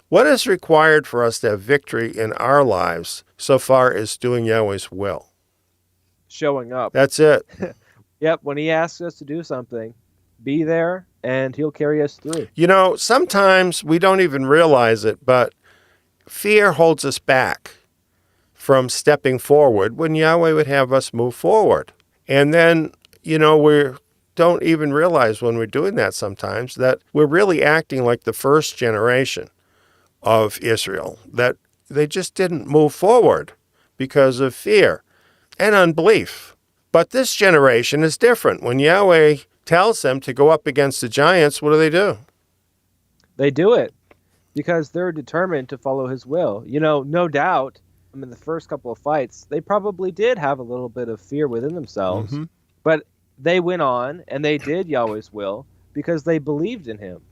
What is required for us to have victory in our lives so far as doing Yahweh's will? Showing up. That's it. Yep, when he asks us to do something, be there, and he'll carry us through. Sometimes we don't even realize it, but fear holds us back from stepping forward when Yahweh would have us move forward. And then, we don't even realize when we're doing that sometimes that we're really acting like the first generation of Israel, that they just didn't move forward because of fear and unbelief. But this generation is different. When Yahweh tells them to go up against the giants, what do? They do it because they're determined to follow his will. No doubt, in the first couple of fights, they probably did have a little bit of fear within themselves, but they went on and they did Yahweh's will because they believed in him,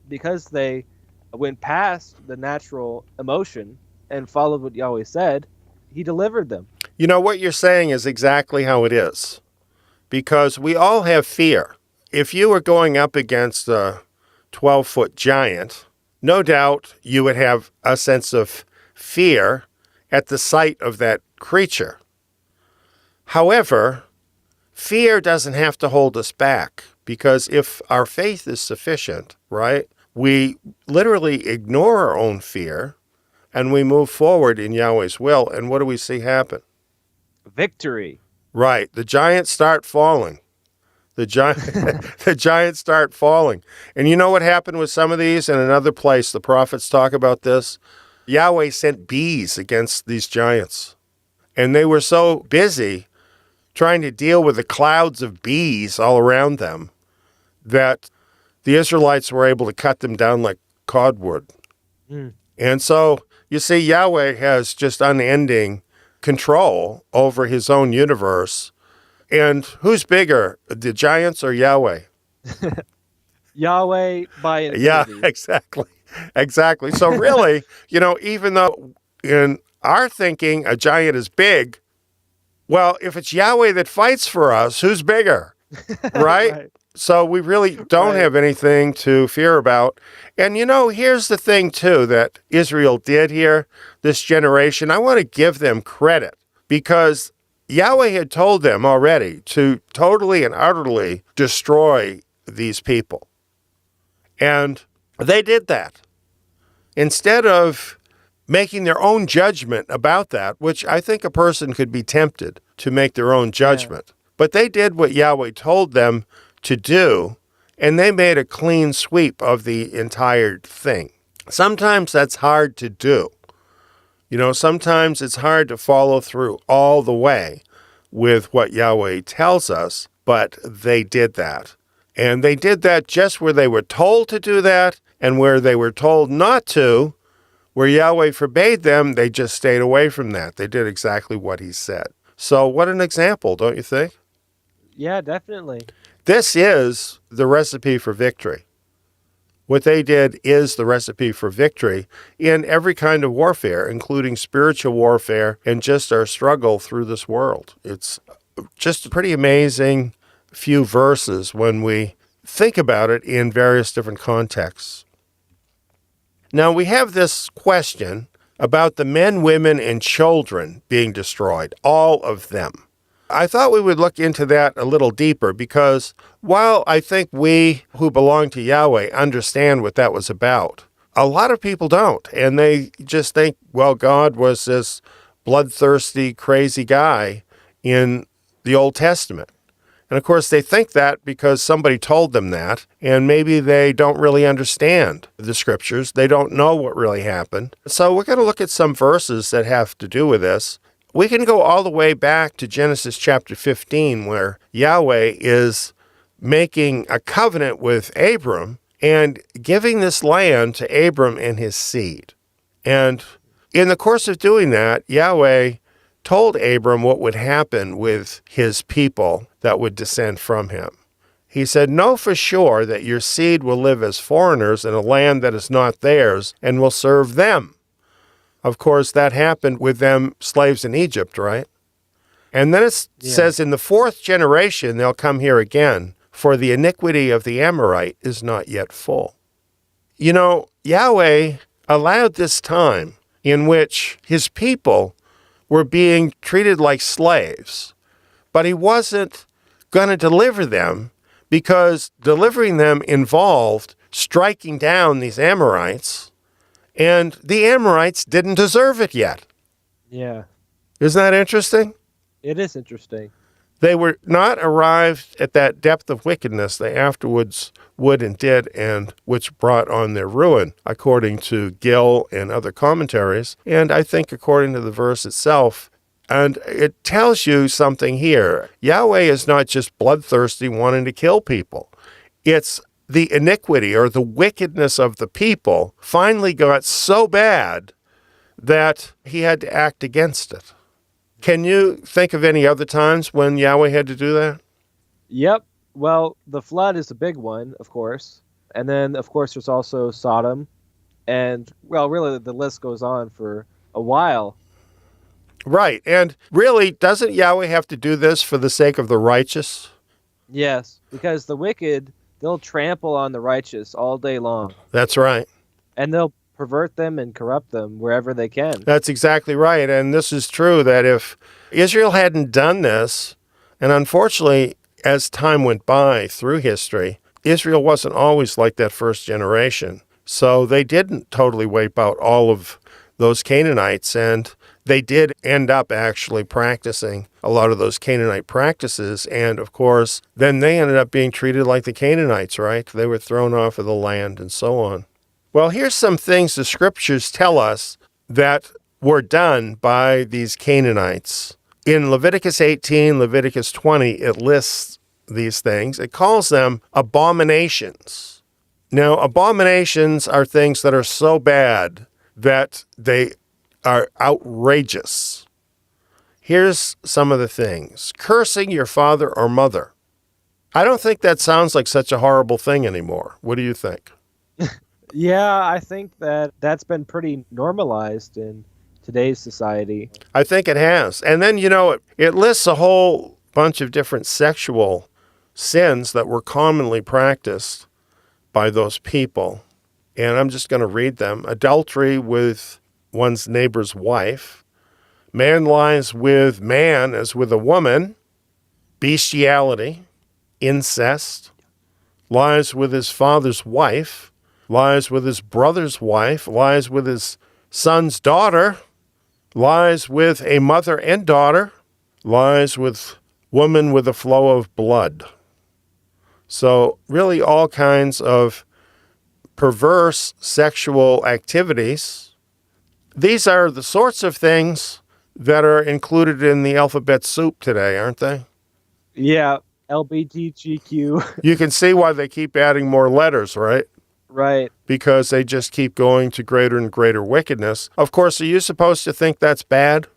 because they went past the natural emotion and followed what Yahweh said. He delivered them. What you're saying is exactly how it is, because we all have fear. If you were going up against a 12-foot giant, no doubt you would have a sense of fear at the sight of that creature. However, fear doesn't have to hold us back, because if our faith is sufficient, right, we literally ignore our own fear and we move forward in Yahweh's will. And what do we see happen? Victory. Right. The giants start falling. The giants start falling. And you know what happened with some of these? In another place, the prophets talk about this. Yahweh sent bees against these giants. And they were so busy trying to deal with the clouds of bees all around them that the Israelites were able to cut them down like cordwood. And so, you see, Yahweh has just unending control over his own universe. And who's bigger, the giants or Yahweh? Yahweh by infinity. Yeah, exactly. Exactly. So really, even though in our thinking a giant is big, well, if it's Yahweh that fights for us, who's bigger? Right? Right. So we really don't have anything to fear about. And here's the thing too that Israel did here, this generation. I want to give them credit because Yahweh had told them already to totally and utterly destroy these people. And they did that. Instead of making their own judgment about that, which I think a person could be tempted to make their own judgment. But they did what Yahweh told them to do, and they made a clean sweep of the entire thing. Sometimes that's hard to do. Sometimes it's hard to follow through all the way with what Yahweh tells us, but they did that. And they did that just where they were told to do that, and where they were told not to, where Yahweh forbade them, they just stayed away from that. They did exactly what he said. So what an example, don't you think? Yeah, definitely. This is the recipe for victory. What they did is the recipe for victory in every kind of warfare, including spiritual warfare and just our struggle through this world. It's just a pretty amazing few verses when we think about it in various different contexts. Now we have this question about the men, women, and children being destroyed, all of them. I thought we would look into that a little deeper because while I think we who belong to Yahweh understand what that was about, a lot of people don't. And they just think, well, God was this bloodthirsty, crazy guy in the Old Testament. And of course, they think that because somebody told them that, and maybe they don't really understand the scriptures. They don't know what really happened. So we're going to look at some verses that have to do with this. We can go all the way back to Genesis chapter 15, where Yahweh is making a covenant with Abram and giving this land to Abram and his seed. And in the course of doing that, Yahweh told Abram what would happen with his people that would descend from him. He said, "Know for sure that your seed will live as foreigners in a land that is not theirs and will serve them." Of course, that happened with them slaves in Egypt, right? And then it says, "In the fourth generation they'll come here again, for the iniquity of the Amorite is not yet full." Yahweh allowed this time in which his people were being treated like slaves, but he wasn't going to deliver them because delivering them involved striking down these Amorites, and the Amorites didn't deserve it yet. Yeah. Isn't that interesting? It is interesting. They were not arrived at that depth of wickedness they afterwards would and did, and which brought on their ruin, according to Gill and other commentaries, and I think according to the verse itself. And it tells you something here. Yahweh is not just bloodthirsty wanting to kill people. It's the iniquity or the wickedness of the people finally got so bad that he had to act against it. Can you think of any other times when Yahweh had to do that? Yep. Well, the flood is a big one, of course. And then, of course, there's also Sodom. And, well, really, the list goes on for a while. Right. And really, doesn't Yahweh have to do this for the sake of the righteous? Yes, because the wicked, they'll trample on the righteous all day long. That's right. And they'll pervert them and corrupt them wherever they can. That's exactly right. And this is true that if Israel hadn't done this, And unfortunately, as time went by through history, Israel wasn't always like that first generation. So they didn't totally wipe out all of those Canaanites, and they did end up actually practicing a lot of those Canaanite practices. And of course, then they ended up being treated like the Canaanites, right? They were thrown off of the land and so on. Well, here's some things the scriptures tell us that were done by these Canaanites. In Leviticus 18, Leviticus 20, it lists these things. It calls them abominations. Now, abominations are things that are so bad that they are outrageous. Here's some of the things. Cursing your father or mother. I don't think that sounds like such a horrible thing anymore. What do you think? Yeah, I think that that's been pretty normalized in today's society. I think it has. And then, it lists a whole bunch of different sexual sins that were commonly practiced by those people. And I'm just going to read them. Adultery with one's neighbor's wife. Man lies with man as with a woman. Bestiality. Incest. Lies with his father's wife. Lies with his brother's wife. Lies with his son's daughter. Lies with a mother and daughter. Lies with woman with a flow of blood. So really all kinds of perverse sexual activities. These are the sorts of things that are included in the alphabet soup today, aren't they? Yeah, LGBTQ. You can see why they keep adding more letters, right? Right. Because they just keep going to greater and greater wickedness. Of course, are you supposed to think that's bad?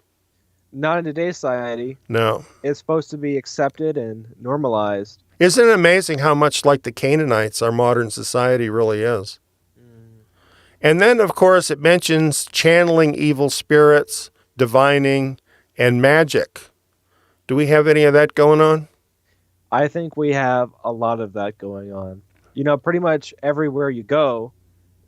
Not in today's society. No. It's supposed to be accepted and normalized. Isn't it amazing how much like the Canaanites our modern society really is? And then, of course, it mentions channeling evil spirits, divining, and magic. Do we have any of that going on? I think we have a lot of that going on. Pretty much everywhere you go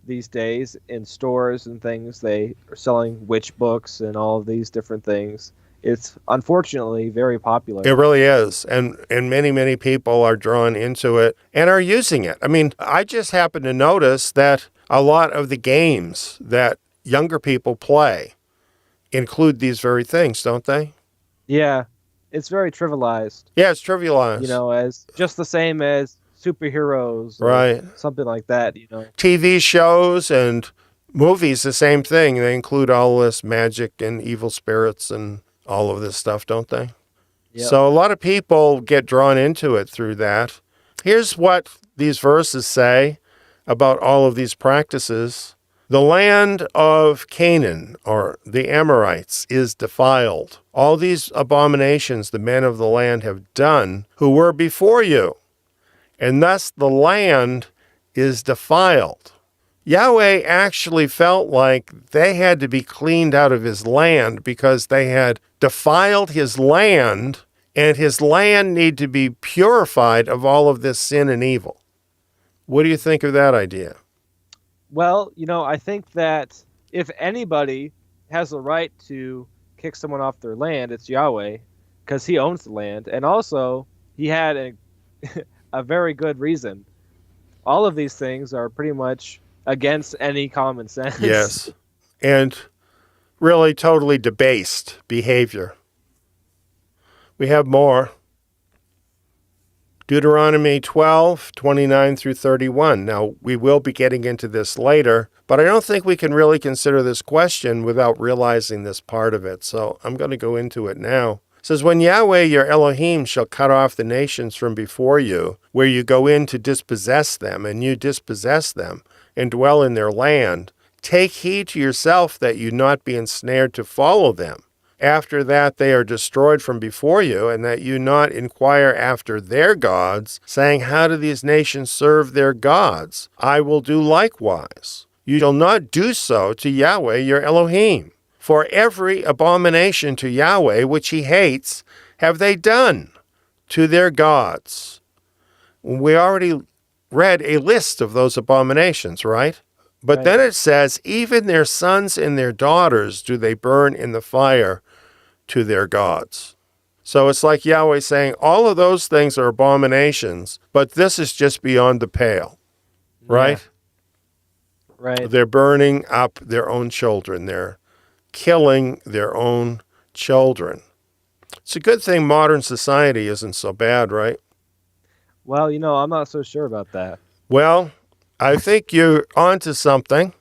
these days, in stores and things, they are selling witch books and all of these different things. It's unfortunately very popular. It really is. And many, many people are drawn into it and are using it. I mean, I just happen to notice that a lot of the games that younger people play include these very things, don't they? Yeah, it's very trivialized. Yeah, it's trivialized. As just the same as superheroes or right. something like that. TV shows and movies, the same thing. They include all this magic and evil spirits and all of this stuff, don't they? Yep. So a lot of people get drawn into it through that. Here's what these verses say about all of these practices. The land of Canaan, or the Amorites, is defiled. All these abominations the men of the land have done who were before you, and thus the land is defiled. Yahweh actually felt like they had to be cleaned out of his land because they had defiled his land, and his land needed to be purified of all of this sin and evil. What do you think of that idea? Well, I think that if anybody has the right to kick someone off their land, it's Yahweh, because he owns the land. And also, he had a very good reason. All of these things are pretty much against any common sense. Yes. And really totally debased behavior. We have more. Deuteronomy 12, 29 through 31. Now, we will be getting into this later, but I don't think we can really consider this question without realizing this part of it. So I'm going to go into it now. It says, when Yahweh your Elohim shall cut off the nations from before you, where you go in to dispossess them, and you dispossess them, and dwell in their land, take heed to yourself that you not be ensnared to follow them. After that they are destroyed from before you, and that you not inquire after their gods, saying, how do these nations serve their gods? I will do likewise. You shall not do so to Yahweh your Elohim. For every abomination to Yahweh which he hates have they done to their gods. We already read a list of those abominations, right? But Right. then it says, even their sons and their daughters do they burn in the fire to their gods. So it's like Yahweh saying, all of those things are abominations, but this is just beyond the pale, right? Yeah. Right. They're burning up their own children. They're killing their own children. It's a good thing modern society isn't so bad, right? Well, I'm not so sure about that. Well, I think you're onto something.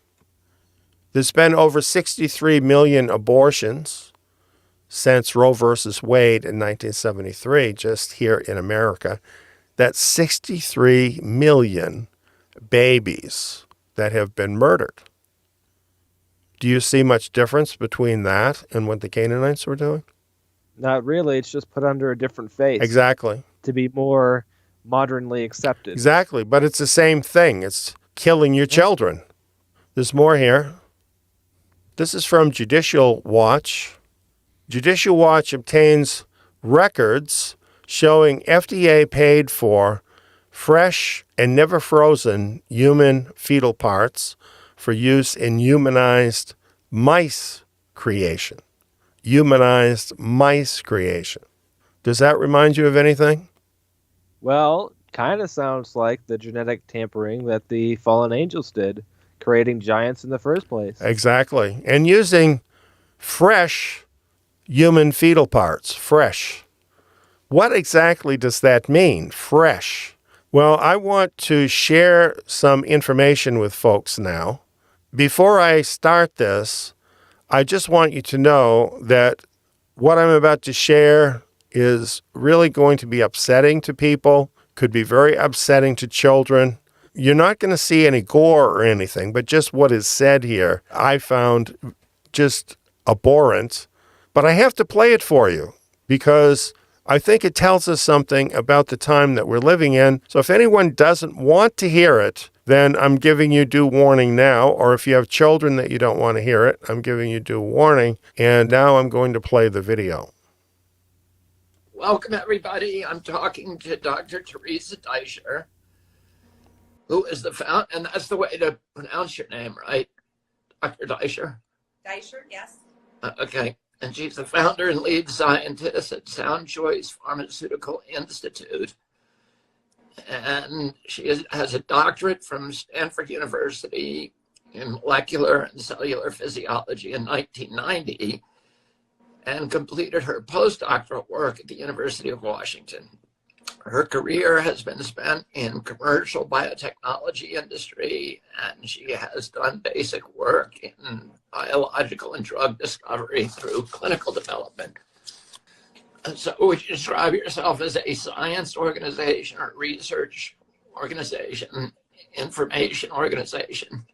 There's been over 63 million abortions since Roe versus Wade in 1973, just here in America. That's 63 million babies that have been murdered. Do you see much difference between that and what the Canaanites were doing? Not really. It's just put under a different face. Exactly. To be more modernly accepted. Exactly. But it's the same thing. It's killing your children. There's more here. This is from Judicial Watch. Judicial Watch obtains records showing FDA paid for fresh and never frozen human fetal parts for use in humanized mice creation. Humanized mice creation. Does that remind you of anything? Well, kind of sounds like the genetic tampering that the fallen angels did, creating giants in the first place. Exactly. And using fresh human fetal parts. Fresh. What exactly does that mean? Fresh. Well, I want to share some information with folks now. Before I start this, I just want you to know that what I'm about to share is really going to be upsetting to people, could be very upsetting to children. You're not going to see any gore or anything, but just what is said here, I found just abhorrent. But I have to play it for you because I think it tells us something about the time that we're living in. So if anyone doesn't want to hear it, then I'm giving you due warning now. Or if you have children that you don't want to hear it, I'm giving you due warning. And now I'm going to play the video. Welcome, everybody. I'm talking to Dr. Teresa Deischer, who is the founder, and that's the way to pronounce your name, right? Dr. Deischer? Deischer, yes. Okay. And she's the founder and lead scientist at Sound Choice Pharmaceutical Institute. And she has a doctorate from Stanford University in molecular and cellular physiology in 1990 and completed her postdoctoral work at the University of Washington. Her career has been spent in commercial biotechnology industry, and she has done basic work in biological and drug discovery through clinical development. And so would you describe yourself as a science organization or research organization, information organization?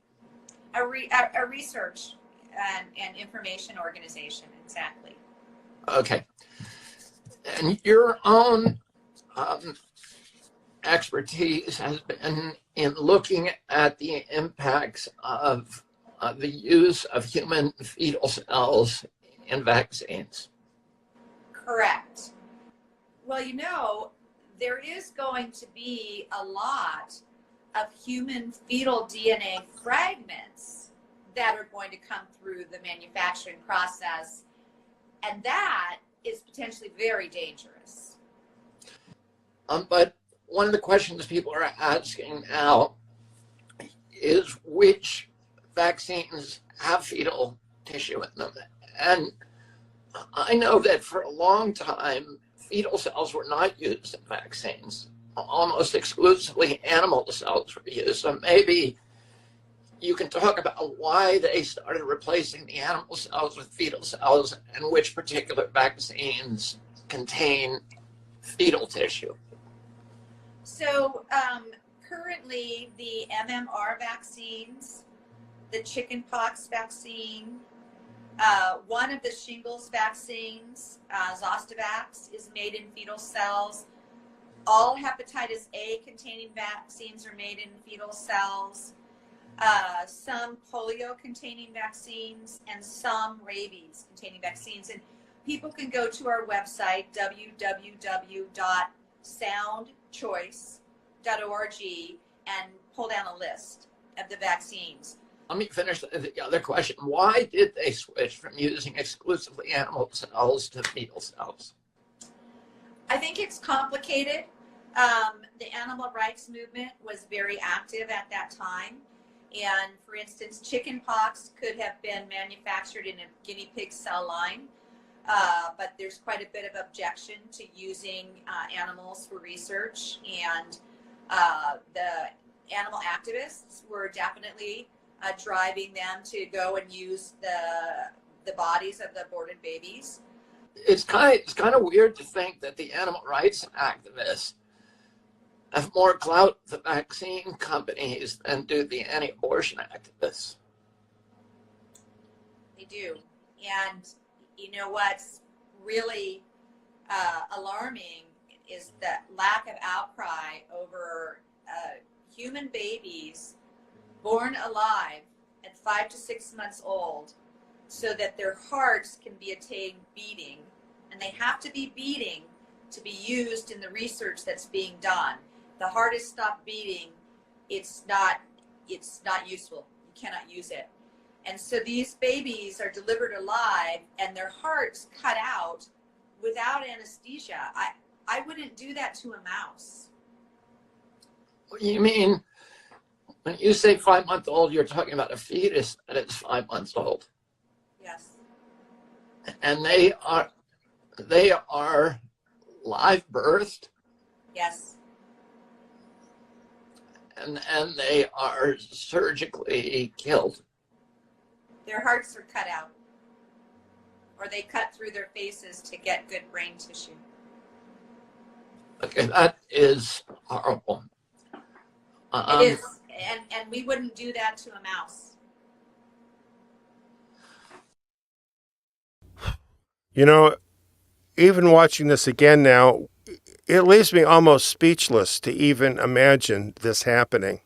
A research and information organization, exactly. Okay. And your own expertise has been in looking at the impacts of the use of human fetal cells in vaccines. Correct. Well, there is going to be a lot of human fetal DNA fragments that are going to come through the manufacturing process, and that is potentially very dangerous. But one of the questions people are asking now is which vaccines have fetal tissue in them. And I know that for a long time, fetal cells were not used in vaccines. Almost exclusively animal cells were used. So maybe you can talk about why they started replacing the animal cells with fetal cells and which particular vaccines contain fetal tissue. So currently the MMR vaccines, the chickenpox vaccine, one of the shingles vaccines, Zostavax, is made in fetal cells. All hepatitis A containing vaccines are made in fetal cells. Some polio containing vaccines and some rabies containing vaccines. And people can go to our website, www.soundchoice.org, and pull down a list of the vaccines. Let me finish the other question. Why did they switch from using exclusively animal cells to fetal cells? I think it's complicated. The animal rights movement was very active at that time. And for instance, chicken pox could have been manufactured in a guinea pig cell line, but there's quite a bit of objection to using animals for research. And the animal activists were definitely driving them to go and use the bodies of the aborted babies. It's kind of weird to think that the animal rights activists have more clout with the vaccine companies than do the anti-abortion activists. They do. And you know what's really alarming is the lack of outcry over human babies born alive at 5 to 6 months old, so that their hearts can be attained beating, and they have to be beating to be used in the research that's being done. The heart has stopped beating, it's not useful. You cannot use it. And so these babies are delivered alive and their hearts cut out without anesthesia. I wouldn't do that to a mouse. What do you mean? When you say 5-month-old, you're talking about a fetus that is 5 months old. Yes. And they are live birthed. Yes. And they are surgically killed. Their hearts are cut out, or they cut through their faces to get good brain tissue. Okay, that is horrible. It is, and we wouldn't do that to a mouse. You know, even watching this again now, it leaves me almost speechless to even imagine this happening.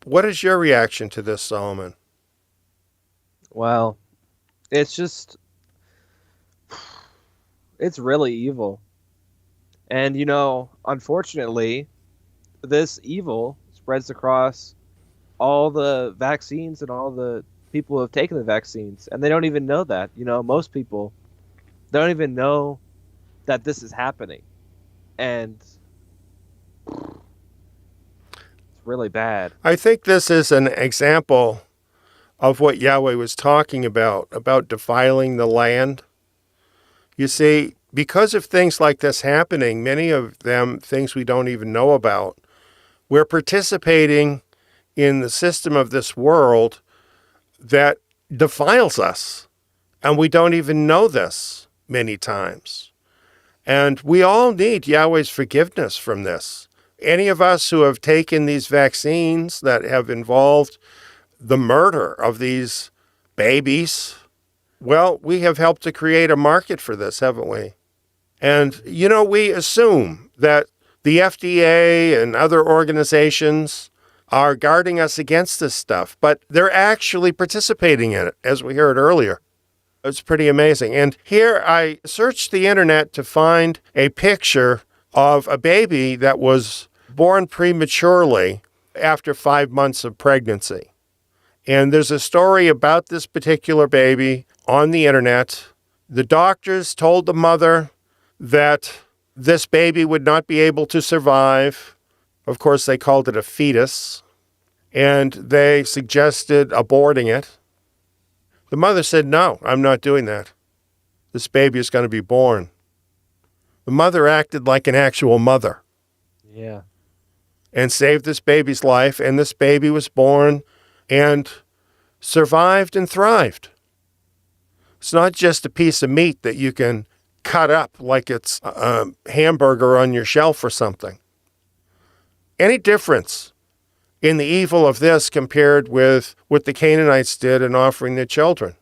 What is your reaction to this, Solomon? Well, it's really evil. And, unfortunately, this evil spreads across all the vaccines and all the people who have taken the vaccines. And they don't even know that. Most people don't even know that this is happening. And it's really bad. I think this is an example of what Yahweh was talking about defiling the land. You see, because of things like this happening, many of them things we don't even know about, we're participating in the system of this world that defiles us. And we don't even know this many times. And we all need Yahweh's forgiveness from this. Any of us who have taken these vaccines that have involved the murder of these babies, well, we have helped to create a market for this, haven't we? And, we assume that the FDA and other organizations are guarding us against this stuff, but they're actually participating in it, as we heard earlier. It's pretty amazing. And here I searched the internet to find a picture of a baby that was born prematurely after 5 months of pregnancy. And there's a story about this particular baby on the internet. The doctors told the mother that this baby would not be able to survive. Of course, they called it a fetus, and they suggested aborting it. The mother said, "No, I'm not doing that. This baby is going to be born." The mother acted like an actual mother. Yeah. And saved this baby's life, and this baby was born and survived and thrived. It's not just a piece of meat that you can cut up like it's a hamburger on your shelf or something. Any difference in the evil of this compared with what the Canaanites did in offering their children?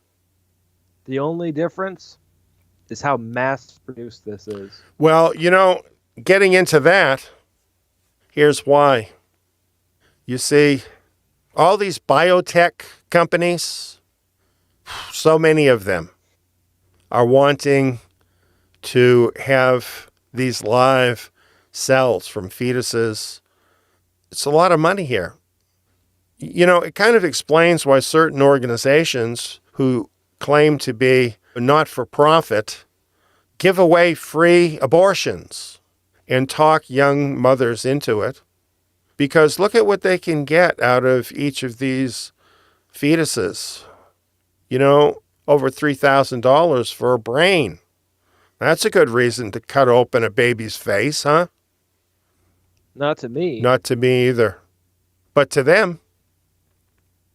The only difference is how mass-produced this is. Well, getting into that, here's why. You see, all these biotech companies, so many of them are wanting to have these live cells from fetuses. It's a lot of money here. It kind of explains why certain organizations who claim to be not-for-profit give away free abortions and talk young mothers into it. Because look at what they can get out of each of these fetuses. You know, over $3,000 for a brain. That's a good reason to cut open a baby's face, huh? Not to me. Not to me either. But to them.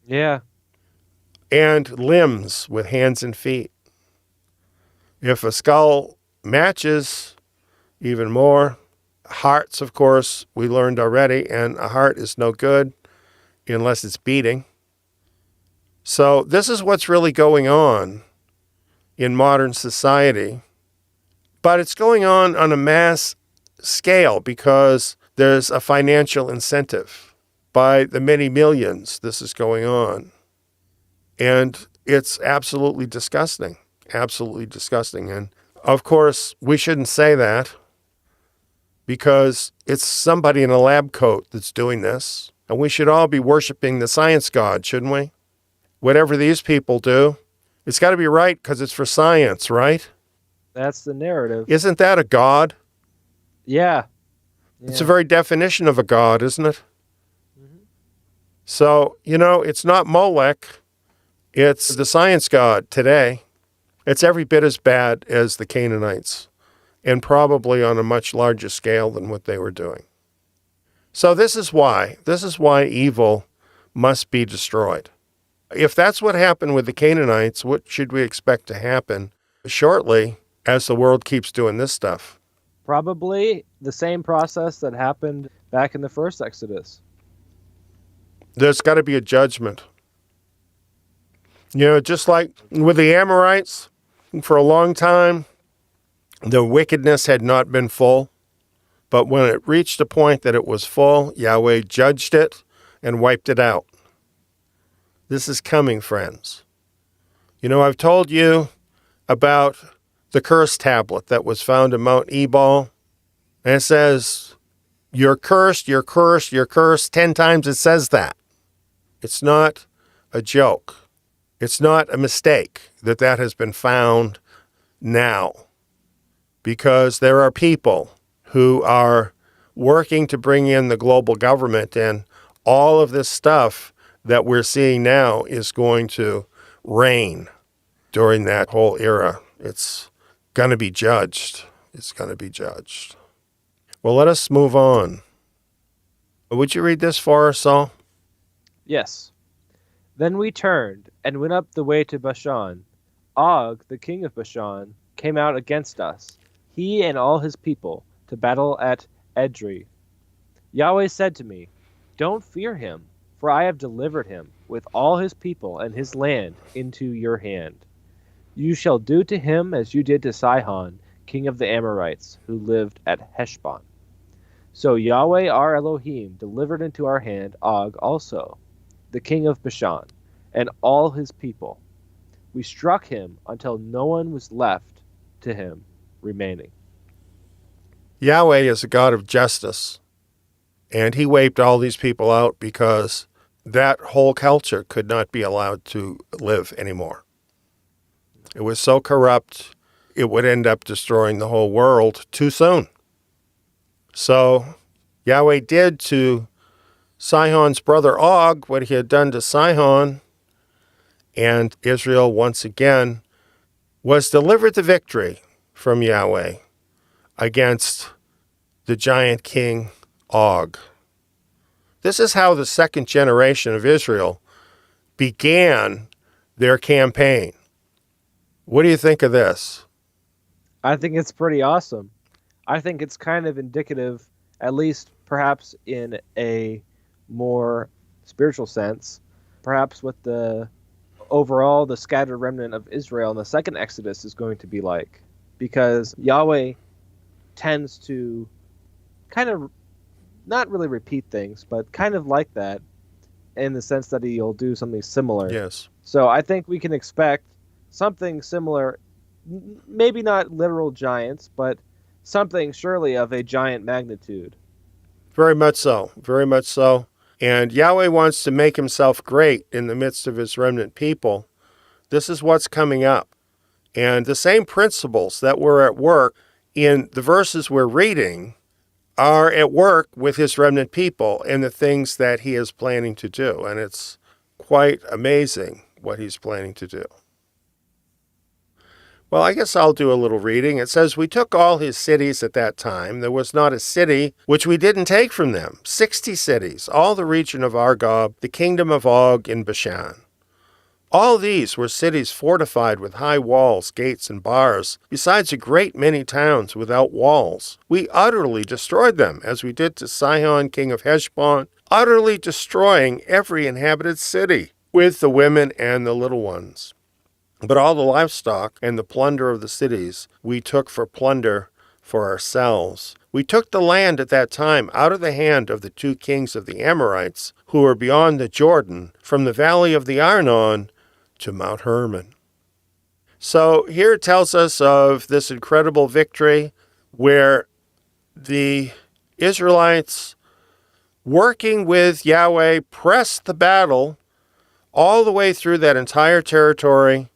Yeah. And limbs with hands and feet. If a skull matches, even more. Hearts, of course, we learned already, and a heart is no good unless it's beating. So this is what's really going on in modern society. But it's going on a mass scale because there's a financial incentive. By the many millions, this is going on. And it's absolutely disgusting. Absolutely disgusting. And of course, we shouldn't say that because it's somebody in a lab coat that's doing this. And we should all be worshiping the science god, shouldn't we? Whatever these people do, it's got to be right because it's for science, right? That's the narrative. Isn't that a god? Yeah. It's the very definition of a god, isn't it? Mm-hmm. So, you know, it's not Molech. It's the science god today. It's every bit as bad as the Canaanites, and probably on a much larger scale than what they were doing. So this is why evil must be destroyed. If that's what happened with the Canaanites, what should we expect to happen shortly as the world keeps doing this stuff? Probably the same process that happened back in the first Exodus. There's got to be a judgment. You know, just like with the Amorites, for a long time, the wickedness had not been full. But when it reached a point that it was full, Yahweh judged it and wiped it out. This is coming, friends. You know, I've told you about the curse tablet that was found in Mount Ebal. And it says, you're cursed, you're cursed, you're cursed. 10 times it says that. It's not a joke. It's not a mistake that has been found now. Because there are people who are working to bring in the global government, and all of this stuff that we're seeing now is going to reign during that whole era. It's going to be judged. It's going to be judged. Well, let us move on. Would you read this for us, Saul? Yes. Then we turned and went up the way to Bashan. Og, the king of Bashan, came out against us, he and all his people, to battle at Edrei. Yahweh said to me, don't fear him, for I have delivered him, with all his people and his land, into your hand. You shall do to him as you did to Sihon, king of the Amorites, who lived at Heshbon. So Yahweh our Elohim delivered into our hand Og also, the king of Bashan, and all his people. We struck him until no one was left to him remaining. Yahweh is a God of justice, and he wiped all these people out because that whole culture could not be allowed to live anymore. It was so corrupt, it would end up destroying the whole world too soon. So Yahweh did to Sihon's brother Og what he had done to Sihon, and Israel once again was delivered the victory from Yahweh against the giant king Og. This is how the second generation of Israel began their campaign. What do you think of this? I think it's pretty awesome. I think it's kind of indicative, at least perhaps in a more spiritual sense, perhaps what the overall the scattered remnant of Israel in the second Exodus is going to be like. Because Yahweh tends to kind of not really repeat things, but kind of like that in the sense that he'll do something similar. Yes. So I think we can expect something similar, maybe not literal giants, but something surely of a giant magnitude. Very much so. Very much so. And Yahweh wants to make himself great in the midst of his remnant people. This is what's coming up. And the same principles that were at work in the verses we're reading are at work with his remnant people and the things that he is planning to do. And it's quite amazing what he's planning to do. Well, I guess I'll do a little reading. It says, "We took all his cities at that time. There was not a city which we didn't take from them. 60 cities, all the region of Argob, the kingdom of Og in Bashan. All these were cities fortified with high walls, gates, and bars, besides a great many towns without walls. We utterly destroyed them, as we did to Sihon, king of Heshbon, utterly destroying every inhabited city, with the women and the little ones. But all the livestock and the plunder of the cities we took for plunder for ourselves. We took the land at that time out of the hand of the 2 kings of the Amorites, who were beyond the Jordan, from the valley of the Arnon to Mount Hermon." So here it tells us of this incredible victory where the Israelites, working with Yahweh, pressed the battle all the way through that entire territory,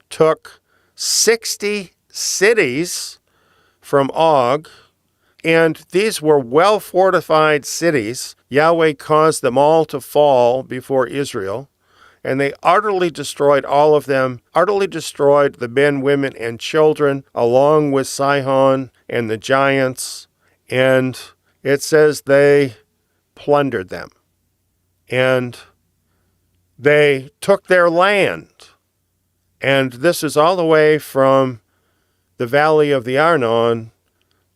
took 60 cities from Og, and these were well-fortified cities. Yahweh caused them all to fall before Israel, and they utterly destroyed all of them, utterly destroyed the men, women, and children, along with Sihon and the giants, and it says they plundered them, and they took their land. And this is all the way from the valley of the Arnon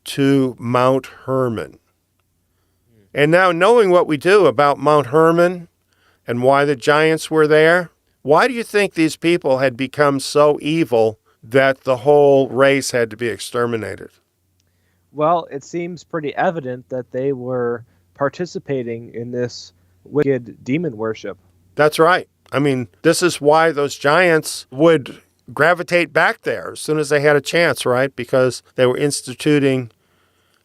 to Mount Hermon. And now, knowing what we do about Mount Hermon and why the giants were there, why do you think these people had become so evil that the whole race had to be exterminated? Well, it seems pretty evident that they were participating in this wicked demon worship. That's right. I mean, this is why those giants would gravitate back there as soon as they had a chance, right? Because they were instituting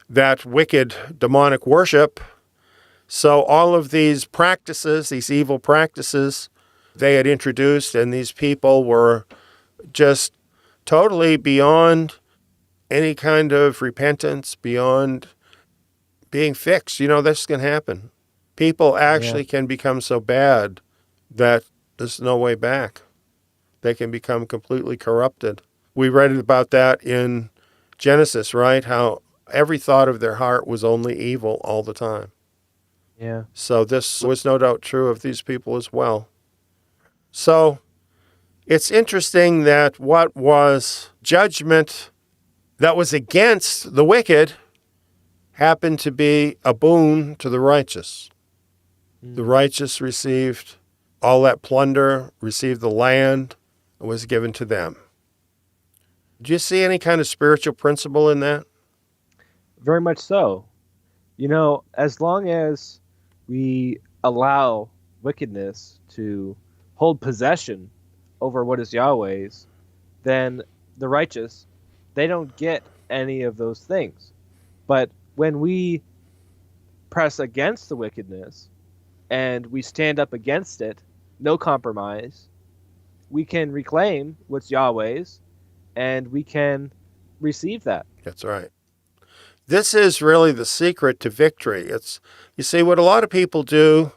that wicked demonic worship. So all of these practices, these evil practices they had introduced, and these people were just totally beyond any kind of repentance, beyond being fixed. You know, this can happen. People actually can become so bad that there's no way back. They can become completely corrupted. We read about that in Genesis, right? How every thought of their heart was only evil all the time. Yeah. So this was no doubt true of these people as well. So it's interesting that what was judgment that was against the wicked happened to be a boon to the righteous. The righteous received all that plunder, received the land, and was given to them. Do you see any kind of spiritual principle in that? Very much so. You know, as long as we allow wickedness to hold possession over what is Yahweh's, then the righteous, they don't get any of those things. But when we press against the wickedness and we stand up against it, no compromise, we can reclaim what's Yahweh's and we can receive that. That's right. This is really the secret to victory. You see, what a lot of people do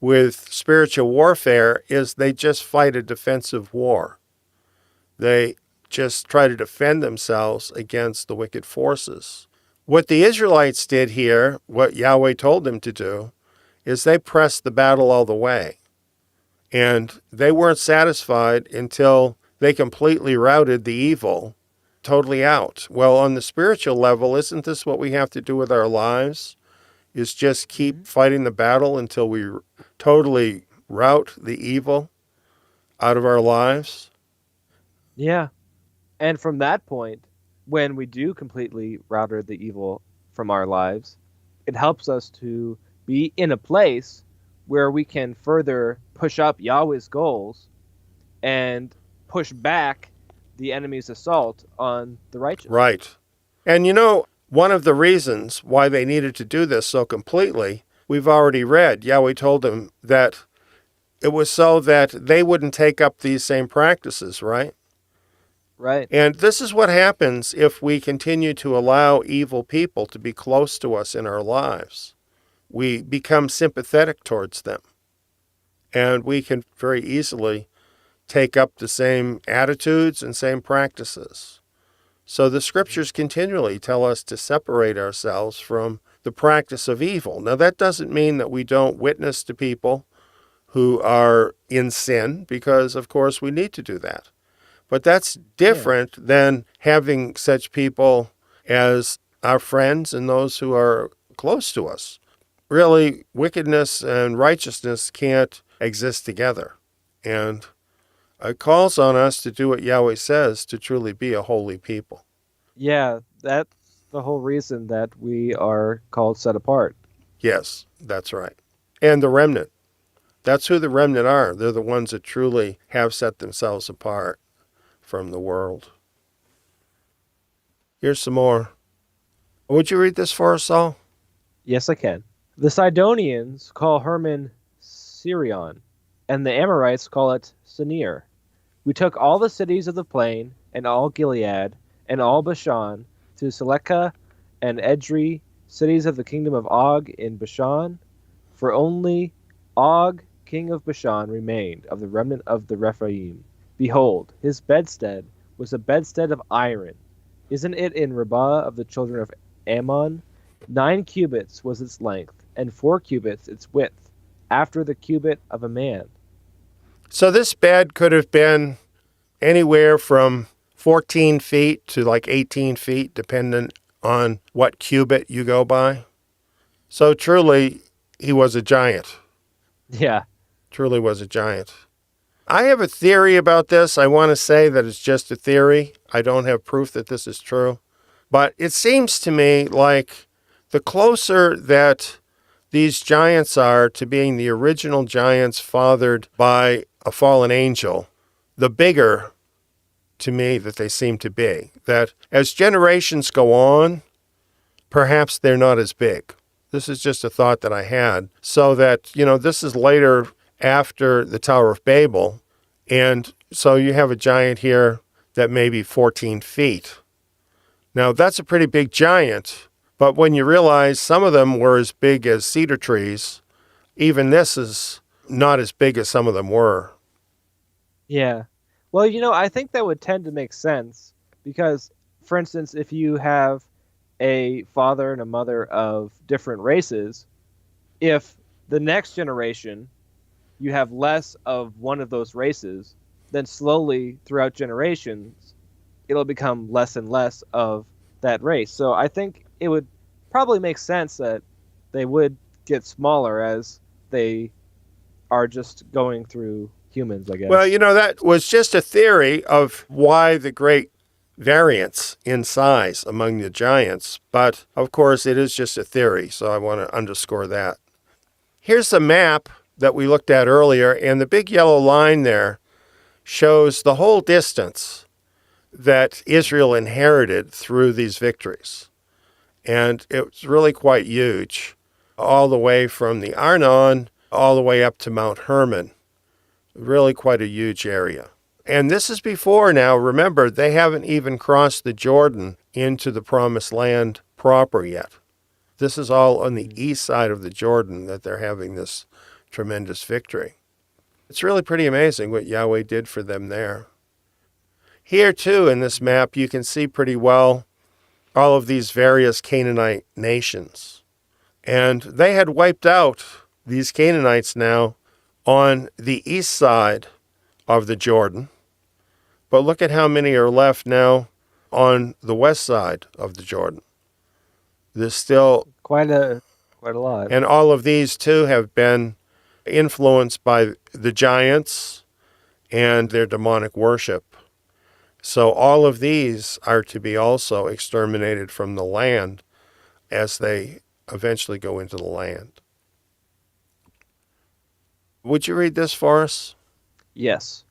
with spiritual warfare is they just fight a defensive war. They just try to defend themselves against the wicked forces. What the Israelites did here, what Yahweh told them to do, is they pressed the battle all the way. And they weren't satisfied until they completely routed the evil totally out. Well, on the spiritual level, isn't this what we have to do with our lives? Is just keep fighting the battle until we totally rout the evil out of our lives? Yeah. And from that point, when we do completely router the evil from our lives, it helps us to be in a place where we can further push up Yahweh's goals and push back the enemy's assault on the righteous. Right. And you know, one of the reasons why they needed to do this so completely, we've already read. Yahweh told them that it was so that they wouldn't take up these same practices, right? Right. And this is what happens if we continue to allow evil people to be close to us in our lives. We become sympathetic towards them, and we can very easily take up the same attitudes and same practices. So the scriptures continually tell us to separate ourselves from the practice of evil. Now, that doesn't mean that we don't witness to people who are in sin, because, of course, we need to do that. But that's different than having such people as our friends and those who are close to us. Really, wickedness and righteousness can't exist together. And it calls on us to do what Yahweh says, to truly be a holy people. Yeah, that's the whole reason that we are called set apart. Yes, that's right. And the remnant. That's who the remnant are. They're the ones that truly have set themselves apart from the world. Here's some more. Would you read this for us, Saul? Yes, I can. The Sidonians call Hermon Sirion, and the Amorites call it Senir. We took all the cities of the plain, and all Gilead, and all Bashan, to Selecah and Edrei, cities of the kingdom of Og in Bashan. For only Og, king of Bashan, remained of the remnant of the Rephaim. Behold, his bedstead was a bedstead of iron. Isn't it in Rabbah of the children of Ammon? 9 cubits was its length, and 4 cubits its width, after the cubit of a man. So this bed could have been anywhere from 14 feet to like 18 feet, dependent on what cubit you go by. So truly, he was a giant. Yeah. Truly was a giant. I have a theory about this. I want to say that it's just a theory. I don't have proof that this is true. But it seems to me like the closer that these giants are to being the original giants fathered by a fallen angel, the bigger to me that they seem to be. That as generations go on, perhaps they're not as big. This is just a thought that I had. So that, this is later after the Tower of Babel. And so you have a giant here that may be 14 feet. Now, that's a pretty big giant. But when you realize some of them were as big as cedar trees, even this is not as big as some of them were. Yeah. Well, I think that would tend to make sense because, for instance, if you have a father and a mother of different races, if the next generation you have less of one of those races, then slowly throughout generations, it'll become less and less of that race. So I think it would probably make sense that they would get smaller as they are just going through humans, I guess. Well, that was just a theory of why the great variance in size among the giants. But, of course, it is just a theory, so I want to underscore that. Here's a map that we looked at earlier, and the big yellow line there shows the whole distance that Israel inherited through these victories. And it's really quite huge, all the way from the Arnon all the way up to Mount Hermon. Really quite a huge area. And this is before now, remember, they haven't even crossed the Jordan into the Promised Land proper yet. This is all on the east side of the Jordan that they're having this tremendous victory. It's really pretty amazing what Yahweh did for them there. Here, too, in this map, you can see pretty well all of these various Canaanite nations. And they had wiped out these Canaanites now on the east side of the Jordan. But look at how many are left now on the west side of the Jordan. There's still quite a lot. And all of these, too, have been influenced by the giants and their demonic worship. So all of these are to be also exterminated from the land as they eventually go into the land. Would you read this for us? Yes.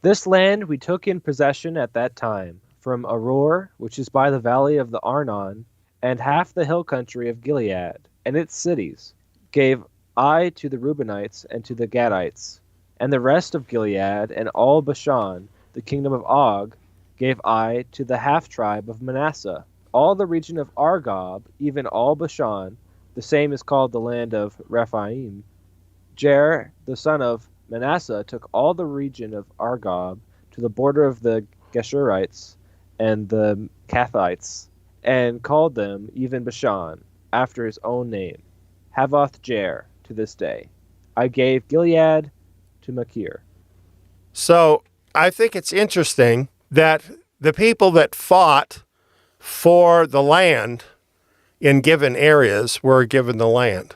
This land we took in possession at that time, from Aror, which is by the valley of the Arnon, and half the hill country of Gilead, and its cities, gave I to the Reubenites and to the Gadites, and the rest of Gilead, and all Bashan, the kingdom of Og, gave I to the half-tribe of Manasseh. All the region of Argob, even all Bashan, the same is called the land of Rephaim. Jair, the son of Manasseh, took all the region of Argob to the border of the Geshurites and the Kathites, and called them even Bashan, after his own name, Havoth Jair, to this day. I gave Gilead to Machir. So I think it's interesting that the people that fought for the land in given areas were given the land.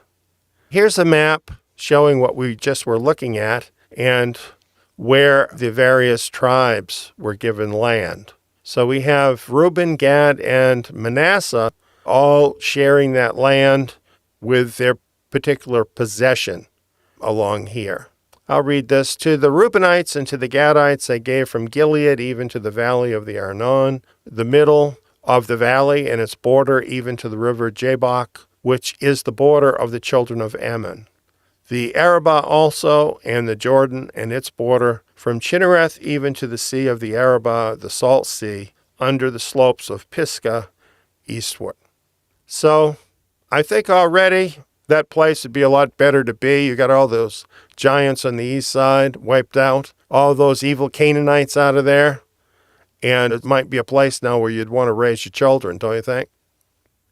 Here's a map showing what we just were looking at and where the various tribes were given land. So we have Reuben, Gad, and Manasseh all sharing that land with their particular possession along here. I'll read this. To the Reubenites and to the Gadites I gave from Gilead even to the valley of the Arnon, the middle of the valley and its border even to the river Jabbok, which is the border of the children of Ammon. The Arabah also, and the Jordan and its border, from Chinnereth even to the sea of the Arabah, the salt sea, under the slopes of Pisgah, eastward. So I think already that place would be a lot better to be. You got all those giants on the east side wiped out, all those evil Canaanites out of there, and it might be a place now where you'd want to raise your children, don't you think?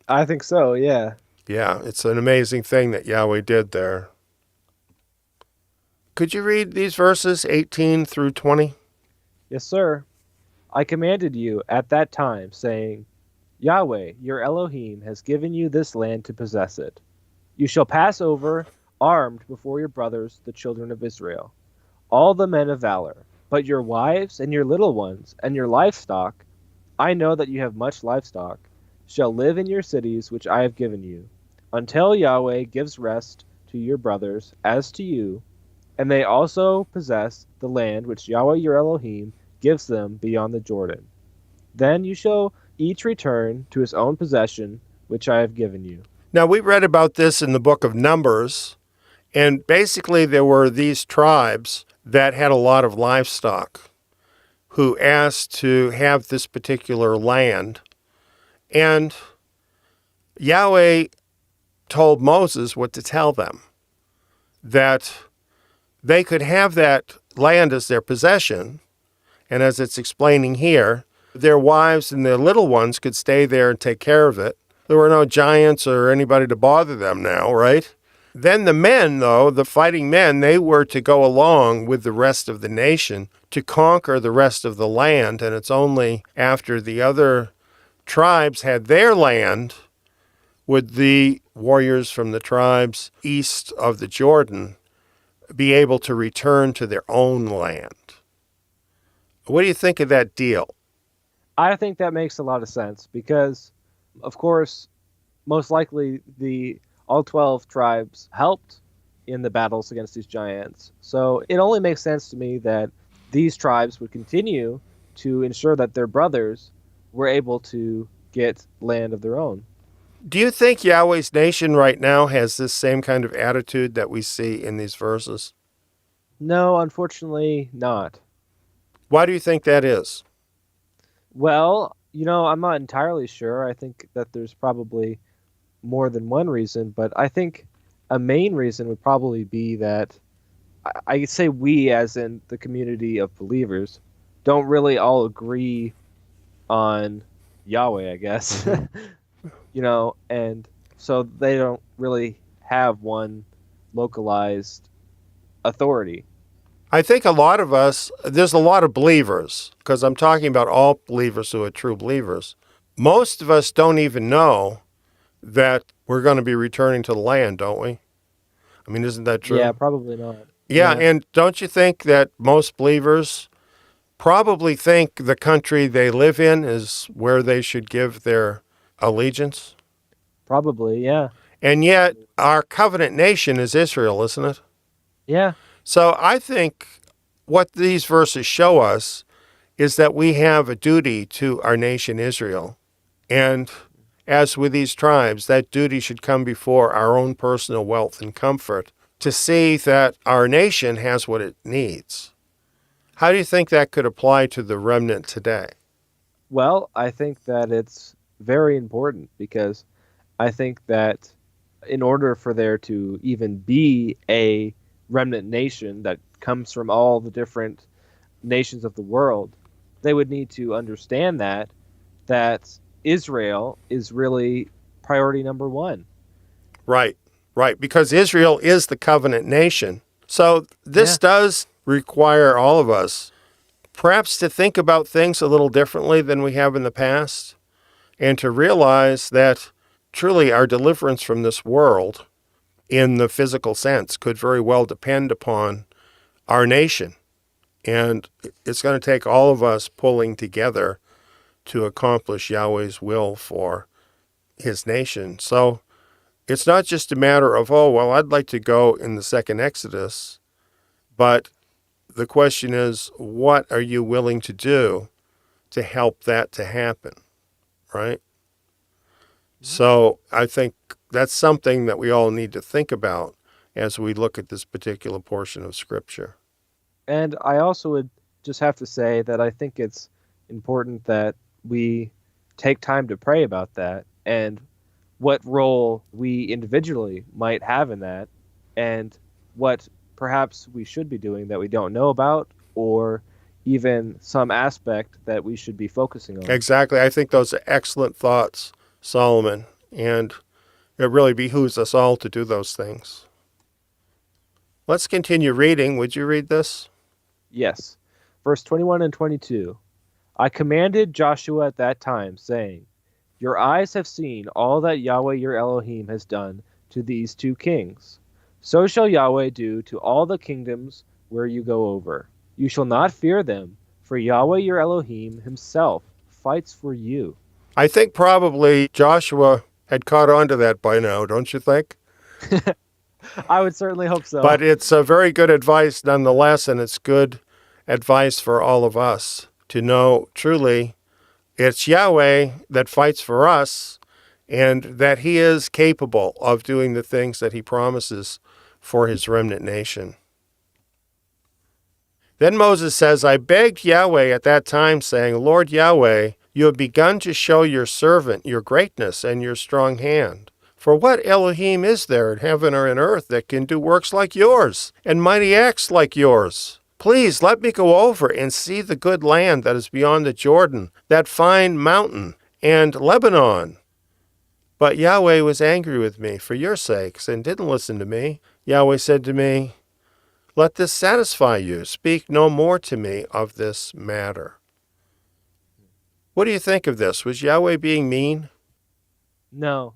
I think so, yeah. Yeah, it's an amazing thing that Yahweh did there. Could you read these verses 18 through 20? Yes, sir. I commanded you at that time, saying, Yahweh, your Elohim, has given you this land to possess it. You shall pass over armed before your brothers, the children of Israel, all the men of valor. But your wives and your little ones and your livestock, I know that you have much livestock, shall live in your cities which I have given you, until Yahweh gives rest to your brothers as to you, and they also possess the land which Yahweh your Elohim gives them beyond the Jordan. Then you shall each return to his own possession which I have given you. Now, we read about this in the book of Numbers, and basically there were these tribes that had a lot of livestock who asked to have this particular land. And Yahweh told Moses what to tell them, that they could have that land as their possession, and as it's explaining here, their wives and their little ones could stay there and take care of it. There were no giants or anybody to bother them now, right? Then the men, though, the fighting men, they were to go along with the rest of the nation to conquer the rest of the land, and it's only after the other tribes had their land would the warriors from the tribes east of the Jordan be able to return to their own land. What do you think of that deal? I think that makes a lot of sense because, of course, most likely all 12 tribes helped in the battles against these giants. So it only makes sense to me that these tribes would continue to ensure that their brothers were able to get land of their own. Do you think Yahweh's nation right now has this same kind of attitude that we see in these verses? No, unfortunately not. Why do you think that is? Well, I'm not entirely sure. I think that there's probably more than one reason, but I think a main reason would probably be that I say we, as in the community of believers, don't really all agree on Yahweh, I guess. And so they don't really have one localized authority. I think a lot of us, there's a lot of believers, because I'm talking about all believers who are true believers. Most of us don't even know that we're going to be returning to the land, don't we? I mean, isn't that true? Yeah, probably not. Yeah, and don't you think that most believers probably think the country they live in is where they should give their allegiance? Probably, yeah. And yet, our covenant nation is Israel, isn't it? Yeah. So I think what these verses show us is that we have a duty to our nation Israel. And as with these tribes, that duty should come before our own personal wealth and comfort to see that our nation has what it needs. How do you think that could apply to the remnant today? Well, I think that it's very important because I think that in order for there to even be a remnant nation that comes from all the different nations of the world, they would need to understand that Israel is really priority number one. Right, right, because Israel is the covenant nation. So this Yeah. does require all of us perhaps to think about things a little differently than we have in the past, and to realize that truly our deliverance from this world in the physical sense could very well depend upon our nation. And it's going to take all of us pulling together to accomplish Yahweh's will for his nation. So it's not just a matter of, oh, well, I'd like to go in the second Exodus, but the question is, what are you willing to do to help that to happen, right? So I think that's something that we all need to think about as we look at this particular portion of Scripture. And I also would just have to say that I think it's important that we take time to pray about that and what role we individually might have in that, and what perhaps we should be doing that we don't know about, or even some aspect that we should be focusing on. Exactly. I think those are excellent thoughts, Solomon, and it really behooves us all to do those things. Let's continue reading. Would you read this? Yes. Verse 21 and 22. I commanded Joshua at that time, saying, Your eyes have seen all that Yahweh your Elohim has done to these two kings. So shall Yahweh do to all the kingdoms where you go over. You shall not fear them, for Yahweh your Elohim himself fights for you. I think probably Joshua had caught on to that by now, don't you think? I would certainly hope so. But it's a very good advice nonetheless, and it's good advice for all of us to know truly it's Yahweh that fights for us, and that he is capable of doing the things that he promises for his remnant nation. Then Moses says, I begged Yahweh at that time, saying, Lord Yahweh, you have begun to show your servant your greatness and your strong hand. For what Elohim is there in heaven or in earth that can do works like yours, and mighty acts like yours? Please let me go over and see the good land that is beyond the Jordan, that fine mountain, and Lebanon. But Yahweh was angry with me for your sakes, and didn't listen to me. Yahweh said to me, Let this satisfy you. Speak no more to me of this matter. What do you think of this? Was Yahweh being mean? No.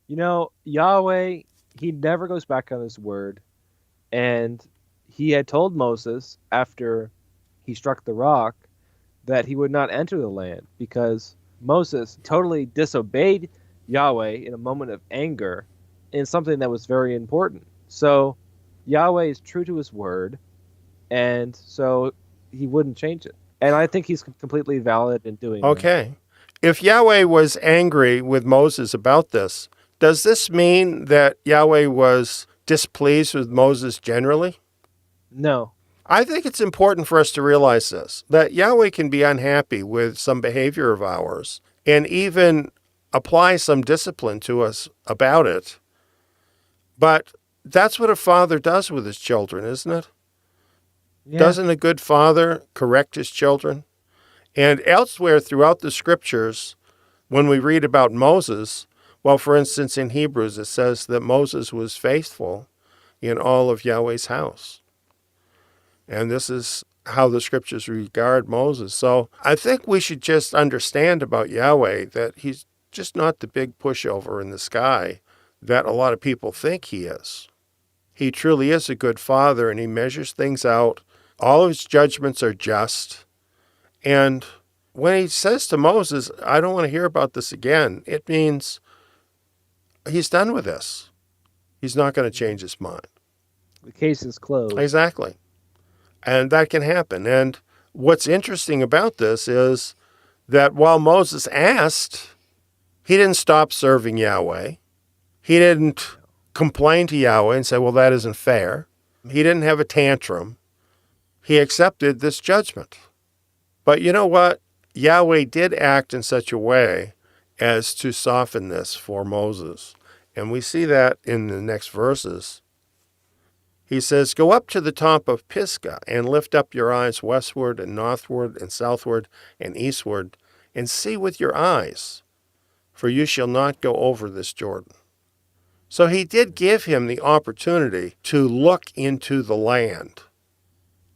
You know, Yahweh, he never goes back on his word. And he had told Moses after he struck the rock that he would not enter the land because Moses totally disobeyed Yahweh in a moment of anger in something that was very important. So Yahweh is true to his word, and so he wouldn't change it. And I think he's completely valid in doing that. Okay. If Yahweh was angry with Moses about this, does this mean that Yahweh was displeased with Moses generally? No. I think it's important for us to realize this, that Yahweh can be unhappy with some behavior of ours and even apply some discipline to us about it. But that's what a father does with his children, isn't it? Yeah. Doesn't a good father correct his children? And elsewhere throughout the scriptures, when we read about Moses, well, for instance, in Hebrews, it says that Moses was faithful in all of Yahweh's house. And this is how the scriptures regard Moses. So I think we should just understand about Yahweh that he's just not the big pushover in the sky that a lot of people think he is. He truly is a good father, and he measures things out. All of his judgments are just. And when he says to Moses, I don't want to hear about this again, it means he's done with this. He's not going to change his mind. The case is closed. Exactly. And that can happen. And what's interesting about this is that while Moses asked, he didn't stop serving Yahweh. He didn't complain to Yahweh and say, well, that isn't fair. He didn't have a tantrum. He accepted this judgment. But you know what? Yahweh did act in such a way as to soften this for Moses. And we see that in the next verses. He says, "Go up to the top of Pisgah and lift up your eyes westward and northward and southward and eastward and see with your eyes, for you shall not go over this Jordan." So he did give him the opportunity to look into the land.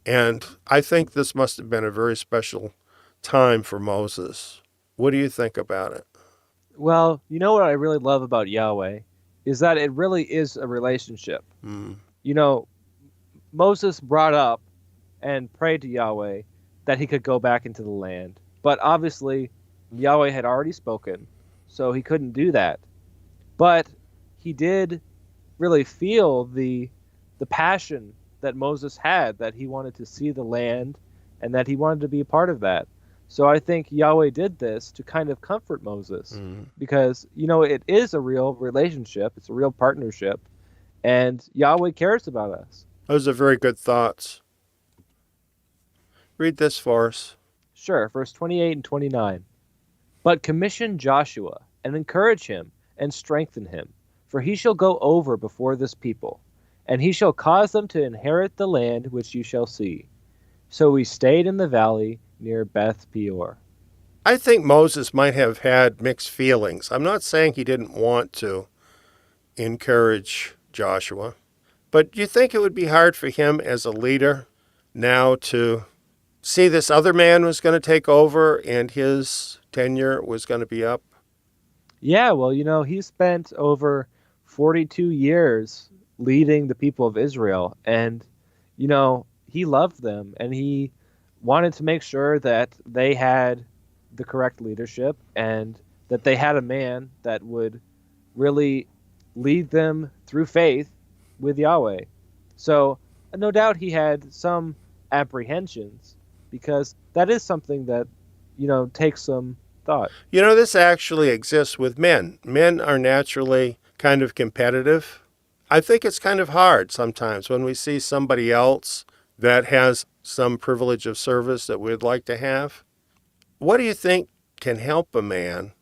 And I think this must have been a very special time for Moses. What do you think about it? Well, you know what I really love about Yahweh is that it really is a relationship. You know, Moses brought up and prayed to Yahweh that he could go back into the land. But obviously, Yahweh had already spoken, so he couldn't do that. But he did really feel the passion that Moses had, that he wanted to see the land and that he wanted to be a part of that. So I think Yahweh did this to kind of comfort Moses because, you know, it is a real relationship. It's a real partnership. And Yahweh cares about us. Those are very good thoughts. Read this for us. Sure, verse 28 and 29. But commission Joshua and encourage him and strengthen him, for he shall go over before this people, and he shall cause them to inherit the land which you shall see. So we stayed in the valley near Beth Peor. I think Moses might have had mixed feelings. I'm not saying he didn't want to encourage Joshua, but do you think it would be hard for him as a leader now to see this other man was going to take over and his tenure was going to be up? Yeah, well, you know, he spent over 42 years leading the people of Israel, and, you know, he loved them, and he wanted to make sure that they had the correct leadership and that they had a man that would really lead them through faith with Yahweh. So no doubt he had some apprehensions because that is something that, you know, takes some thought. You know, this actually exists with men. Men are naturally kind of competitive. I think it's kind of hard sometimes when we see somebody else that has some privilege of service that we'd like to have. What do you think can help a man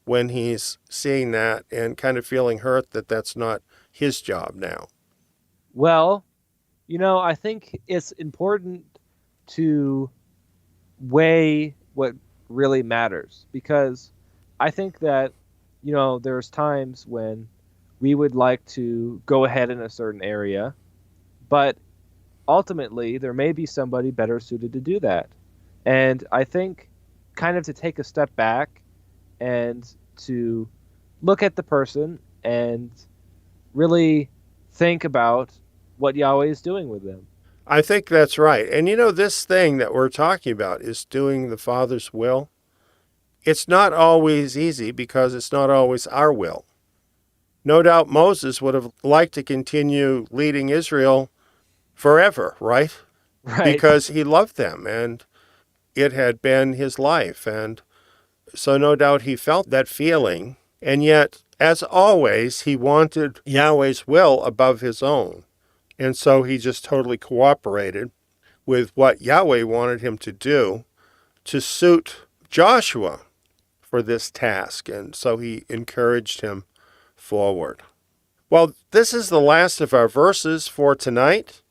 when he's seeing that and kind of feeling hurt that that's not his job now? Well, you know, I think it's important to weigh what really matters because I think that, you know, there's times when we would like to go ahead in a certain area, but ultimately there may be somebody better suited to do that. And I think kind of to take a step back and to look at the person and really think about what Yahweh is doing with them. I think that's right. And you know, this thing that we're talking about is doing the Father's will. It's not always easy because it's not always our will. No doubt Moses would have liked to continue leading Israel forever, right? Right. Because he loved them and it had been his life. And so no doubt he felt that feeling. And yet, as always, he wanted Yahweh's will above his own. And so he just totally cooperated with what Yahweh wanted him to do to suit Joshua for this task. And so he encouraged him forward. Well, this is the last of our verses for tonight.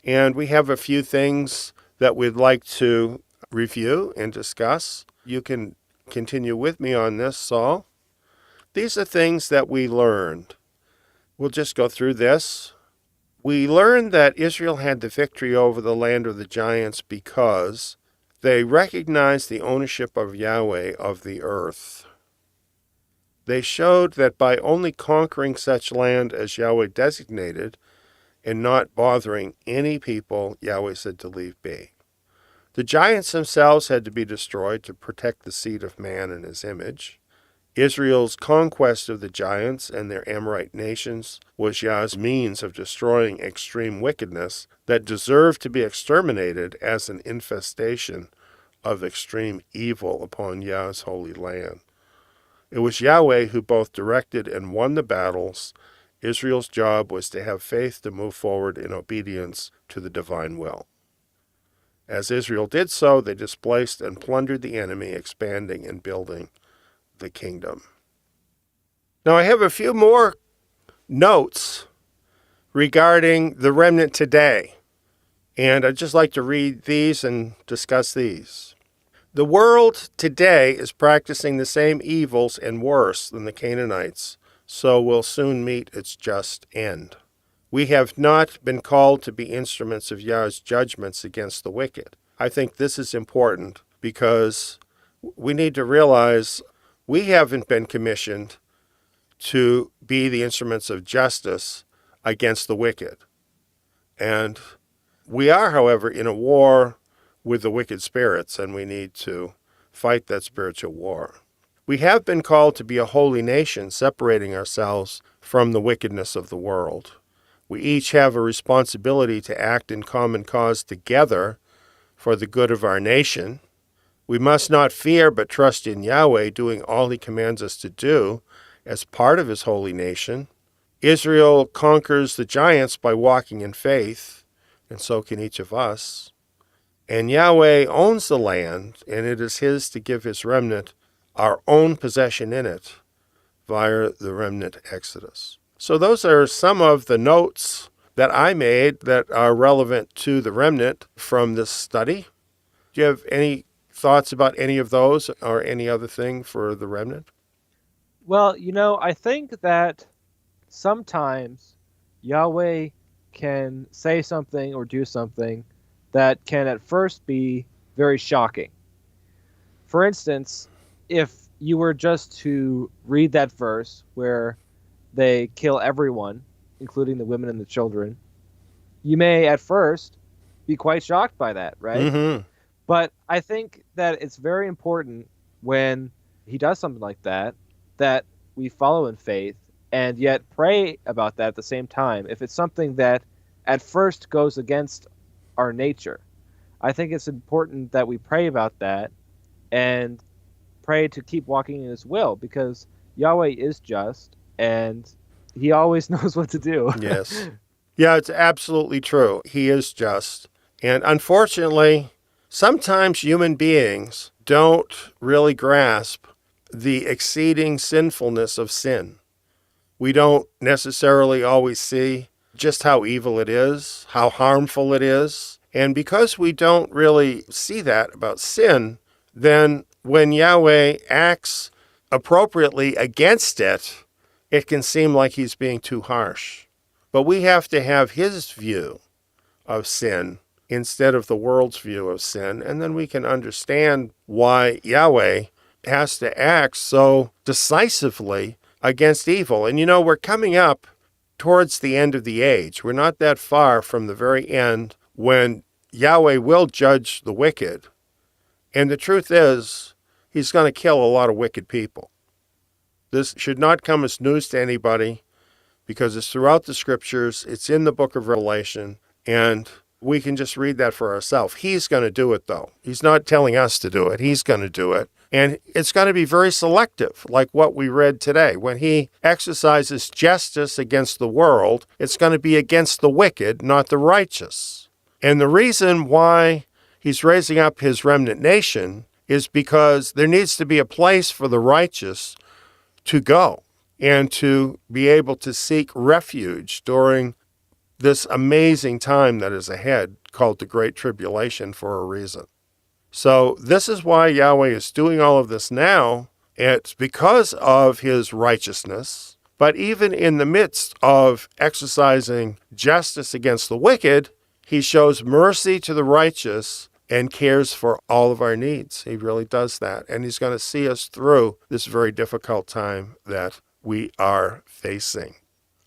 And we have a few things that we'd like to review and discuss. You can continue with me on this, Saul. These are things that we learned. We'll just go through this. We learned that Israel had the victory over the land of the giants because they recognized the ownership of Yahweh of the earth. They showed that by only conquering such land as Yahweh designated and not bothering any people, Yahweh said to leave be. The giants themselves had to be destroyed to protect the seed of man in his image. Israel's conquest of the giants and their Amorite nations was Yah's means of destroying extreme wickedness that deserved to be exterminated as an infestation of extreme evil upon Yah's holy land. It was Yahweh who both directed and won the battles. Israel's job was to have faith to move forward in obedience to the divine will. As Israel did so, they displaced and plundered the enemy, expanding and building the kingdom. Now, I have a few more notes regarding the remnant today, and I'd just like to read these and discuss these. The world today is practicing the same evils and worse than the Canaanites, so will soon meet its just end. We have not been called to be instruments of Yah's judgments against the wicked. I think this is important because we need to realize we haven't been commissioned to be the instruments of justice against the wicked. And we are, however, in a war with the wicked spirits, and we need to fight that spiritual war. We have been called to be a holy nation, separating ourselves from the wickedness of the world. We each have a responsibility to act in common cause together for the good of our nation. We must not fear but trust in Yahweh, doing all he commands us to do as part of his holy nation. Israel conquers the giants by walking in faith, and so can each of us. And Yahweh owns the land, and it is his to give his remnant our own possession in it via the remnant exodus. So those are some of the notes that I made that are relevant to the remnant from this study. Do you have any thoughts about any of those or any other thing for the remnant? Well, I think that sometimes Yahweh can say something or do something that can at first be very shocking. For instance, if you were just to read that verse where they kill everyone, including the women and the children, you may at first be quite shocked by that, right? Mm-hmm. But I think that it's very important when he does something like that, that we follow in faith and yet pray about that at the same time. If it's something that at first goes against our nature, I think it's important that we pray about that and pray to keep walking in his will, because Yahweh is just and he always knows what to do. Yes. Yeah, it's absolutely true. He is just. And unfortunately, sometimes human beings don't really grasp the exceeding sinfulness of sin. We don't necessarily always see just how evil it is, how harmful it is. And because we don't really see that about sin, then when Yahweh acts appropriately against it, it can seem like he's being too harsh. But we have to have his view of sin instead of the world's view of sin, and then we can understand why Yahweh has to act so decisively against evil. And we're coming up towards the end of the age. We're not that far from the very end when Yahweh will judge the wicked. And the truth is, he's going to kill a lot of wicked people. This should not come as news to anybody because it's throughout the scriptures. It's in the book of Revelation, and we can just read that for ourselves. He's going to do it, though. He's not telling us to do it. He's going to do it. And it's going to be very selective, like what we read today. When he exercises justice against the world, it's going to be against the wicked, not the righteous. And the reason why he's raising up his remnant nation is because there needs to be a place for the righteous to go and to be able to seek refuge during this amazing time that is ahead, called the Great Tribulation, for a reason. So this is why Yahweh is doing all of this now. It's because of his righteousness. But even in the midst of exercising justice against the wicked, he shows mercy to the righteous and cares for all of our needs. He really does that. And he's going to see us through this very difficult time that we are facing.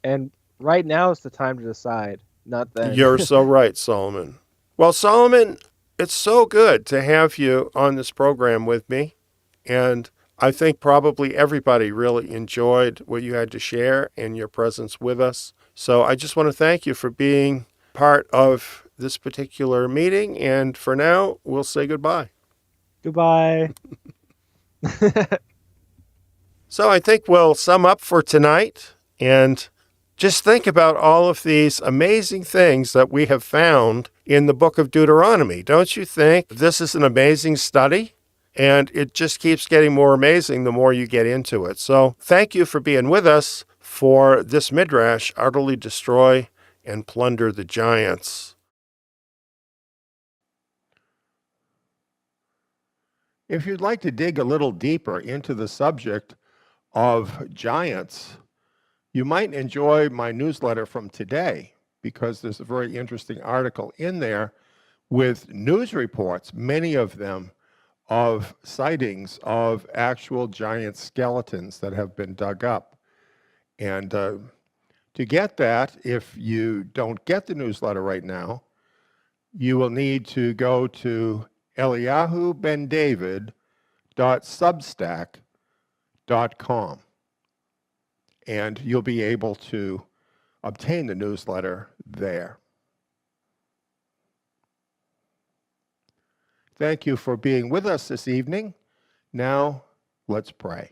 And right now is the time to decide, not then. You're so right, Solomon. Well, Solomon, it's so good to have you on this program with me. And I think probably everybody really enjoyed what you had to share and your presence with us. So I just want to thank you for being part of this particular meeting. And for now, we'll say goodbye. Goodbye. So I think we'll sum up for tonight and just think about all of these amazing things that we have found in the book of Deuteronomy. Don't you think this is an amazing study? And it just keeps getting more amazing the more you get into it. So thank you for being with us for this Midrash, Utterly Destroy and Plunder the Giants. If you'd like to dig a little deeper into the subject of giants, you might enjoy my newsletter from today, because there's a very interesting article in there with news reports, many of them of sightings of actual giant skeletons that have been dug up. And to get that, if you don't get the newsletter right now, you will need to go to eliyahubendavid.substack.com, and you'll be able to obtain the newsletter there. Thank you for being with us this evening. Now, let's pray.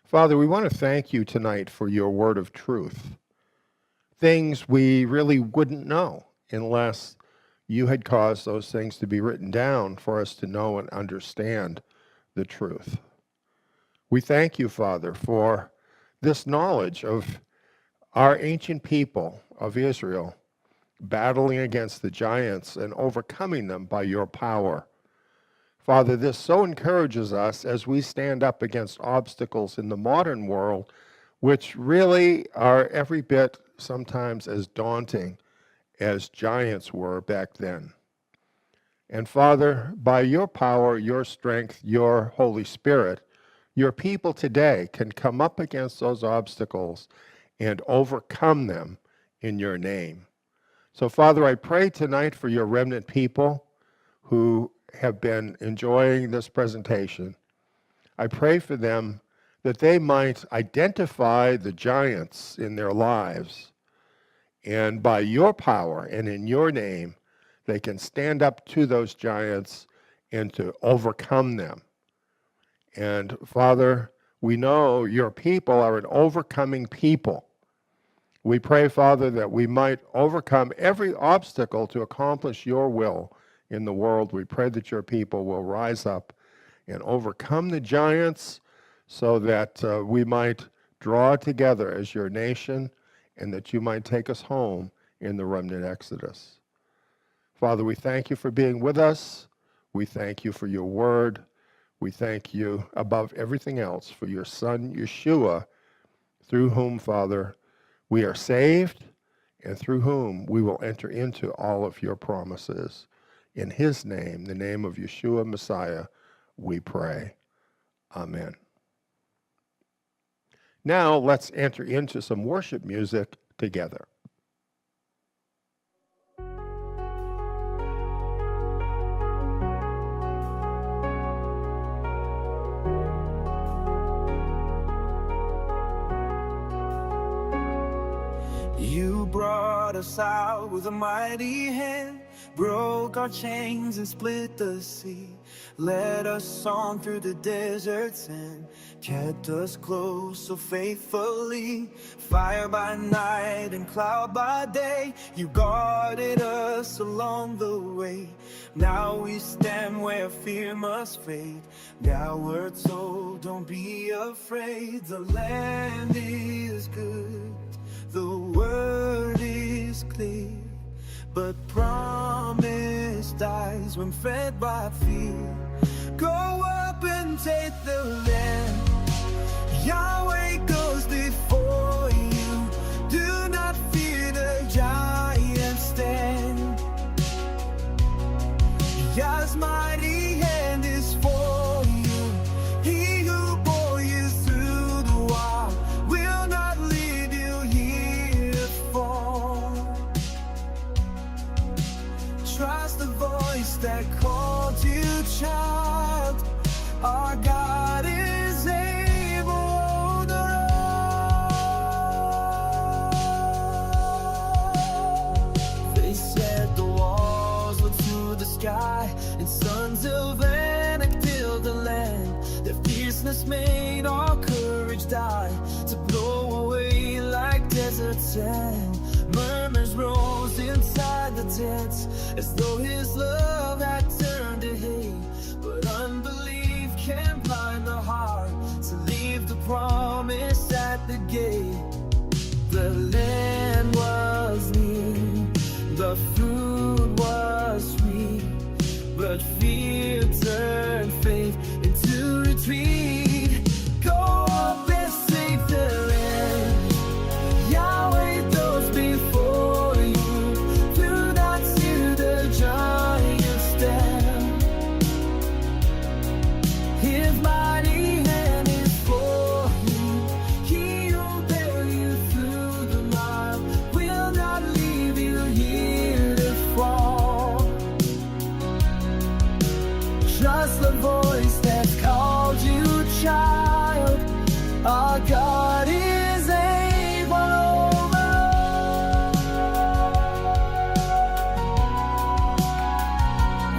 Father, we want to thank you tonight for your word of truth, things we really wouldn't know unless you had caused those things to be written down for us to know and understand the truth. We thank you, Father, for this knowledge of our ancient people of Israel battling against the giants and overcoming them by your power. Father, this so encourages us as we stand up against obstacles in the modern world, which really are every bit sometimes as daunting as giants were back then. And Father, by your power, your strength, your Holy Spirit, your people today can come up against those obstacles and overcome them in your name. So, Father, I pray tonight for your remnant people who have been enjoying this presentation. I pray for them that they might identify the giants in their lives, and by your power and in your name, they can stand up to those giants and to overcome them. And Father, we know your people are an overcoming people. We pray, Father, that we might overcome every obstacle to accomplish your will in the world. We pray that your people will rise up and overcome the giants so that we might draw together as your nation and that you might take us home in the remnant Exodus. Father, we thank you for being with us. We thank you for your word. We thank you above everything else for your Son, Yeshua, through whom, Father, we are saved, and through whom we will enter into all of your promises. In his name, the name of Yeshua Messiah, we pray. Amen. Now let's enter into some worship music together. You brought us out with a mighty hand, broke our chains and split the sea, led us on through the deserts and kept us close so faithfully. Fire by night and cloud by day, you guarded us along the way. Now we stand where fear must fade. Now we're told, don't be afraid. The land is good, the word is clear, but promise dies when fed by fear. Go up and take the land. Yahweh goes before you. Do not fear, the giants stand. Yah's mighty hand is for you. He who bore you through the wild will not leave you here to fall. Trust the voice that called you child. Our God is able to run. They said the walls look to the sky, and sons of Anak tilled the land. Their fierceness made all courage die, to blow away like desert sand. deserts, as though his love had turned to hate. But unbelief can blind the heart to leave the promise at the gate. The land was near, the food was sweet, but fear turned faith into retreat. Go up and save the land. Yahweh goes before you. Do not see the giant stand. His mighty hand is for you. He will bear you through the mile. Will not leave you here to fall. Trust the voice that's called you child. Our God is able over all.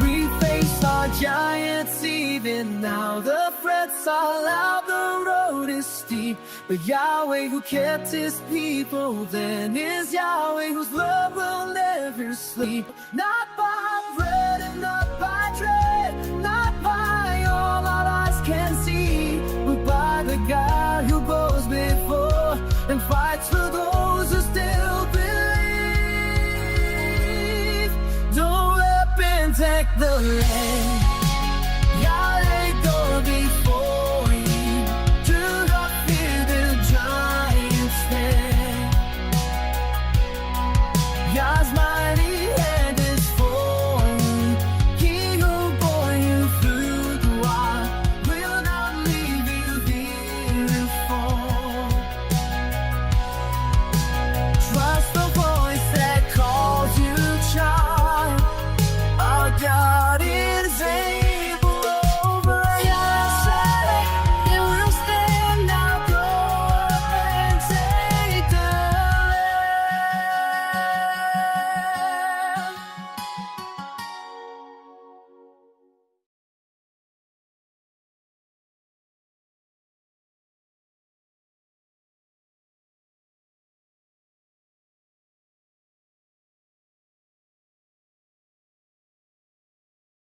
We face our giants even now. The threats are loud, the road is steep. But Yahweh who kept his people then is Yahweh whose love will never sleep. Not by bread and not by dread, not by all our eyes can see, but by the God who goes before and fights for those who still believe. Don't weapon take the land.